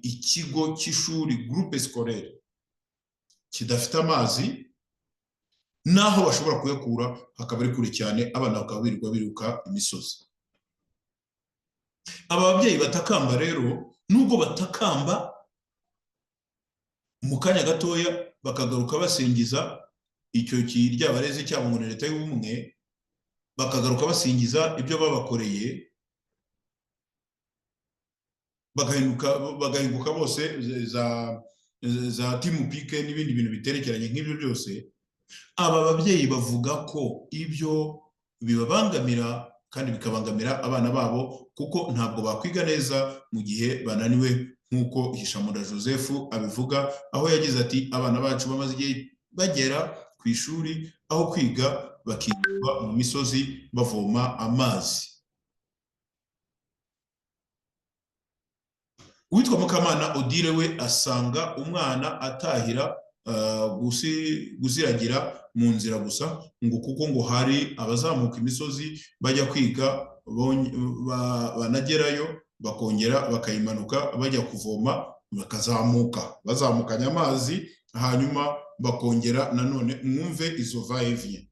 ikigo cy'ishuri groupe scolaire kidafite amazi, naho bashobora kuyakura hakaba ari kure cyane, abana bakaba biruka imisozi? Aba babyeyi batakamba rero, nubwo batakamba mu kanya gatoya bakagaruka basingiza icyo kiryabarezi cyabo ngo leta y'ubumwe, bakagaruka basingiza ibyo babakoreye, bagahinguka bose za timu pike n'ibindi bintu biterekeranye nk'ibyo byose. Aba babyeyi bavuga ko ibyo bibabangamira kandi bikabangamira abana babo, kuko ntabwo bakwiga neza mu gihe bananiwe, nk'uko Hishamunda Joseph abivuga, aho yagize ati abana bacu bamaze igihe bagera ku ishuri, aho kwiga bakirirwa mu misozi bavoma amazi. Uwitwa Mukamana Odile we asanga umwana atahira guziragira mu nzira gusa, ngo kuko ngo hari abazamuka imisozi bajya kwiga, banagerayo bakongera bakayimanuka bajya kuvoma, bazamukanya amazi, hanyuma bakongera nanone. Mwumve izo va-et-vient,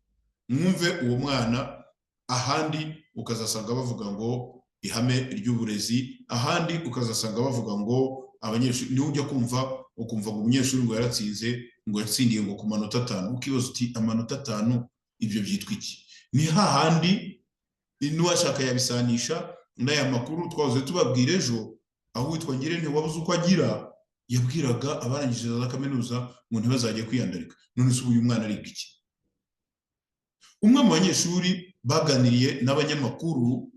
mwumve uwo mwana. Ahandi ukazasanga bavuga ngo ihame ry'uburezi, ahandi ukazasanga bavuga ngo abanyeshuri, niho ujya ukumva ngo umunyeshuri ngo yaratsinze, ngo yatsindiye ngo ku manota 5, ukibaza uti amanota 5 ibyo byitwa iki? Ni hahandi n'uwashaka yabisanisha n'aya makuru twavuze tubabwira ejo, aho witwa Ngirente wabuze uko agira yabwiraga abarangije za kaminuza ngo ntibazajye kwiyandarika. None se uyu mwana ariga iki? Umwe mu banyeshuri baganiriye n'abanyamakuru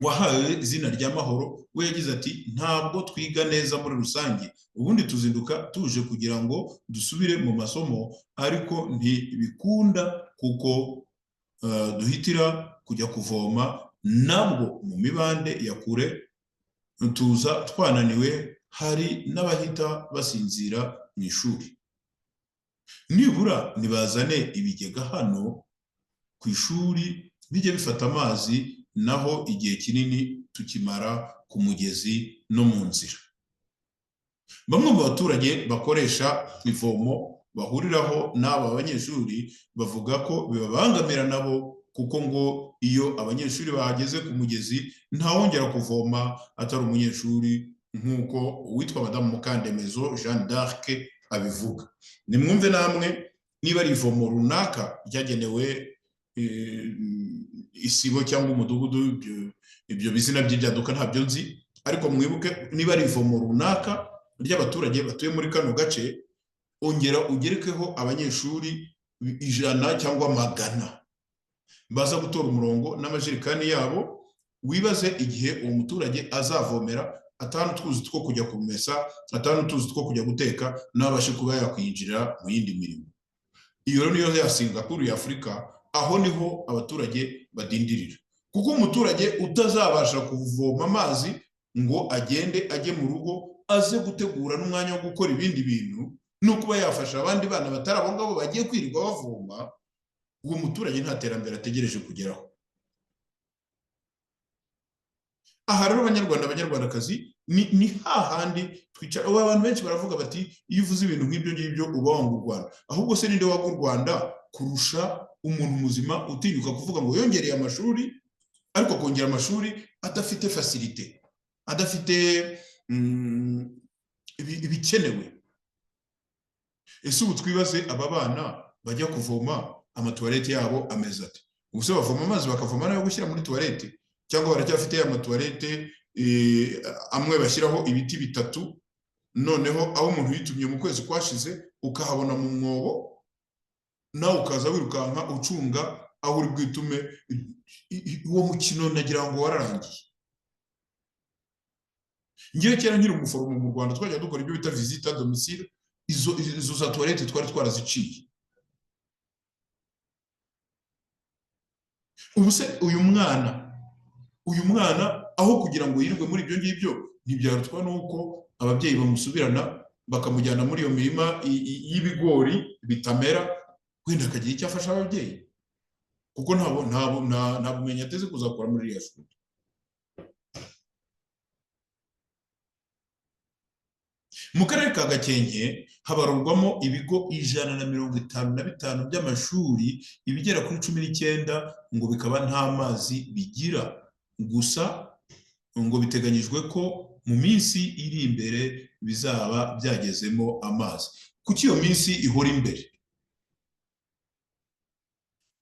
wahawe izina rya Mahoro, we yagize ati ntabwo twiga neza muri rusange, ubundi tuzinduka tuje kugira ngo dusubire mu masomo, ariko ntibikunda kuko duhitira kujya kuvoma nabwo mu mibande ya kure, tuza twananiwe, hari n'abahita basinzira mu ishuri. Nibura nibazane ibigega hano ku ishuri bijye bifata amazi, naho igihe kinini tukimara ku mugezi no mu nzira. Bamwe mu baturage bakoresha ivomo bahuriraho n'aba banyeshuri bavuga ko bibabangamira nabo, kuko ngo iyo abanyeshuri bahageze ku mugezi ntawongera kuvoma atari umunyeshuri, nk'uko uwitwa Madamu Mukandemezo Jeanne d'Arc abivuga. Nimwumve namwe niba ari ivomo runaka ryagenewe isibo cyangwa umudugudu, ibyo bizina by'ibyaduka ntabyo nzi, ariko mwibuke niba ari ivomo runaka ry'abaturage batuye muri kano gace, ongera ugerekeho abanyeshuri 100 cyangwa 100 baza gutora umurongo n'amajerikani yabo. Wibaze igihe uwo muturage azavomera, atanu tuzi two kujya kumesa, atanu tuzi two kujya guteka, n'abashe kuba yakwinjira mu yindi mirimo. Iyo rero niyo ya Singapore ya Afrika, aho niho abaturage badindirira, kuko umuturage utazabasha kuvoma amazi ngo agende ajye mu rugo aze gutegura n'umwanya wo gukora ibindi bintu, no kuba yafasha abandi bana batari abo ngabo bagiye kwirirwa bavoma, uwo muturage nta terambere ategereje kugeraho. Aha rero abanyarwandakazi ni hahandi twicara. Abantu benshi baravuga bati iyo uvuze ibintu nk'ibyo ngibyo uba wanga u Rwanda. Ahubwo se ninde wanga u Rwanda kurusha umuntu muzima utinyuka kuvuga ngo yongereye amashuri, ariko kongera amashuri adafite facilite, adafite ibikenewe. Ese ubu twibaze aba bana bajya kuvoma amatuwarete yabo ameze ati, ubuse bavoma amazi bakavoma nayo gushyira muri tuwarete, cyangwa baracyafite amatuwarete amwe bashyiraho ibiti 3, noneho aho umuntu yitumye mu kwezi kwashize ukahabona mu mwobo, nawe ukaza wirukanka ucunga aho uri bwitume. Uwo mukino nagira ngo wararangiye. Ngiye kera nkiri umuforomo mu Rwanda twajya dukora ibyo bita visite à domicile, izo za toilette twari twaraziciye. Ubuse uyu mwana aho kugira ngo yirirwe muri ibyo ngibyo, ntibyarutwa nuko ababyeyi bamusubirana bakamujyana muri iyo mirima y'ibigori bitamera, wenda akagira icyo afasha ababyeyi, kuko nta bumenyi ateze kuzakora muri iriya shuri. Mu karere ka Gakenke habarurwamo ibigo 155 by'amashuri, ibigera kuri 19 ngo bikaba nta mazi bigira. Gusa ngo biteganyijwe ko mu minsi iri imbere bizaba byagezemo amazi. Kuki iyo minsi ihora imbere?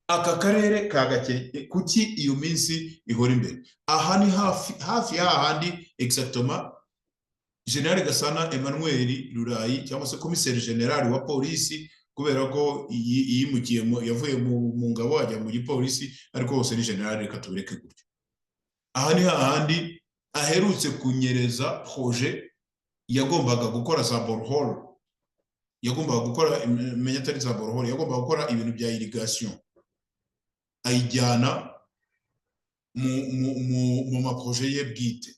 Aka karere ka Gakenke kuki iyo minsi ihora imbere? Aha ni hafi hahandi exactement General Gasana Emmanuel Rurayi, cyangwa se komiseri general wa polisi, kubera ko yimukiye yavuye mu ngabo ajya mu gipolisi, ariko hose ni general, reka tubireke gutyo. Aha ni hahandi aherutse kunyereza projet yagombaga gukora za borehole, yagombaga gukora menyatari za borehole, yagombaga gukora ibintu bya irrigation, ayijyana mu maprojet ye bwite.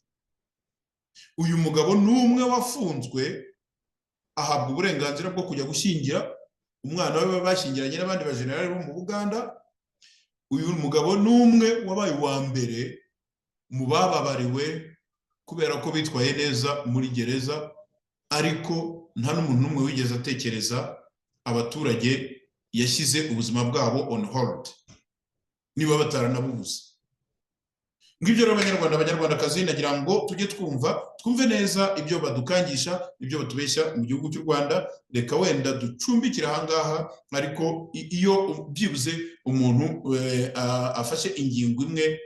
Uyu mugabo numwe wafunzwe ahabwa uburenganzira bwo kujya gushyingira umwana we bashyingiranye n'abandi bajenerali bo mu Buganda. Uyu mugabo numwe wabaye wa mbere mu bababariwe kubera ko bitwaye neza muri gereza, ariko nta n'umuntu numwe wigeze atekereza abaturage yashyize ubuzima bwabo on hold niba bataranabuze. Ngibyo rero abanyarwandakazi, nagira ngo tujye twumve neza ibyo badukangisha, ibyo batubeshya mu gihugu cy'u Rwanda. Reka wenda ducumbikira ahangaha, ariko iyo byibuze umuntu afashe ingingo imwe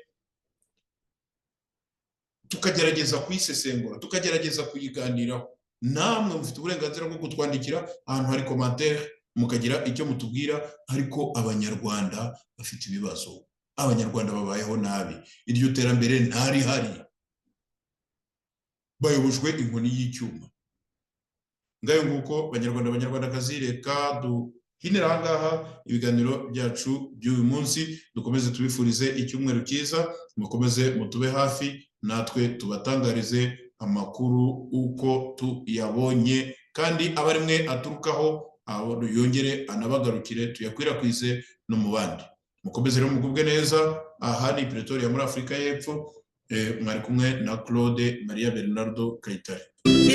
tukagerageza kuyisesengura, tukagerageza kuyiganiraho, namwe mufite uburenganzira bwo kutwandikira ahantu hari commentaire mukagira icyo mutubwira. Ariko abanyarwanda bafite ibibazo, abanyarwanda babayeho nabi, iryo terambere ntari hari, bayobojwe inkoni y'icyuma. Ngayo nguko abanyarwandakazi, reka duhinira ahangaha ibiganiro byacu by'uyu munsi. Dukomeze tubifurize icyumweru cyiza, mukomeze mutube hafi, natwe tubatangarize amakuru uko tuyabonye, kandi abarimwe aturukaho yongere anabagarukire, tuyakwirakwize no mu bandi. Mukomeze rero mugubwe neza. Aha ni Pretoria muri Afrika y'Epfo, mwari kumwe na Claude Maria Bernardo Kayitare.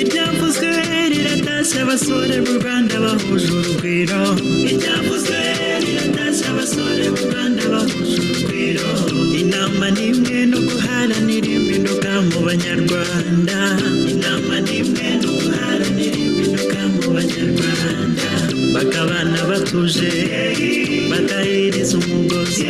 Ibyavuzwe riratashye abasore b'u Rwanda bahuje urugwiro. Ibyavuzwe riratashye abasore b'u Rwanda bahuje urugwiro. Inama n'imwe no guharanira impinduka mu banyarwanda. Inama n'imwe no guharanira impinduka mu banyarwanda. Bakabana batuje batahiriza umugozi.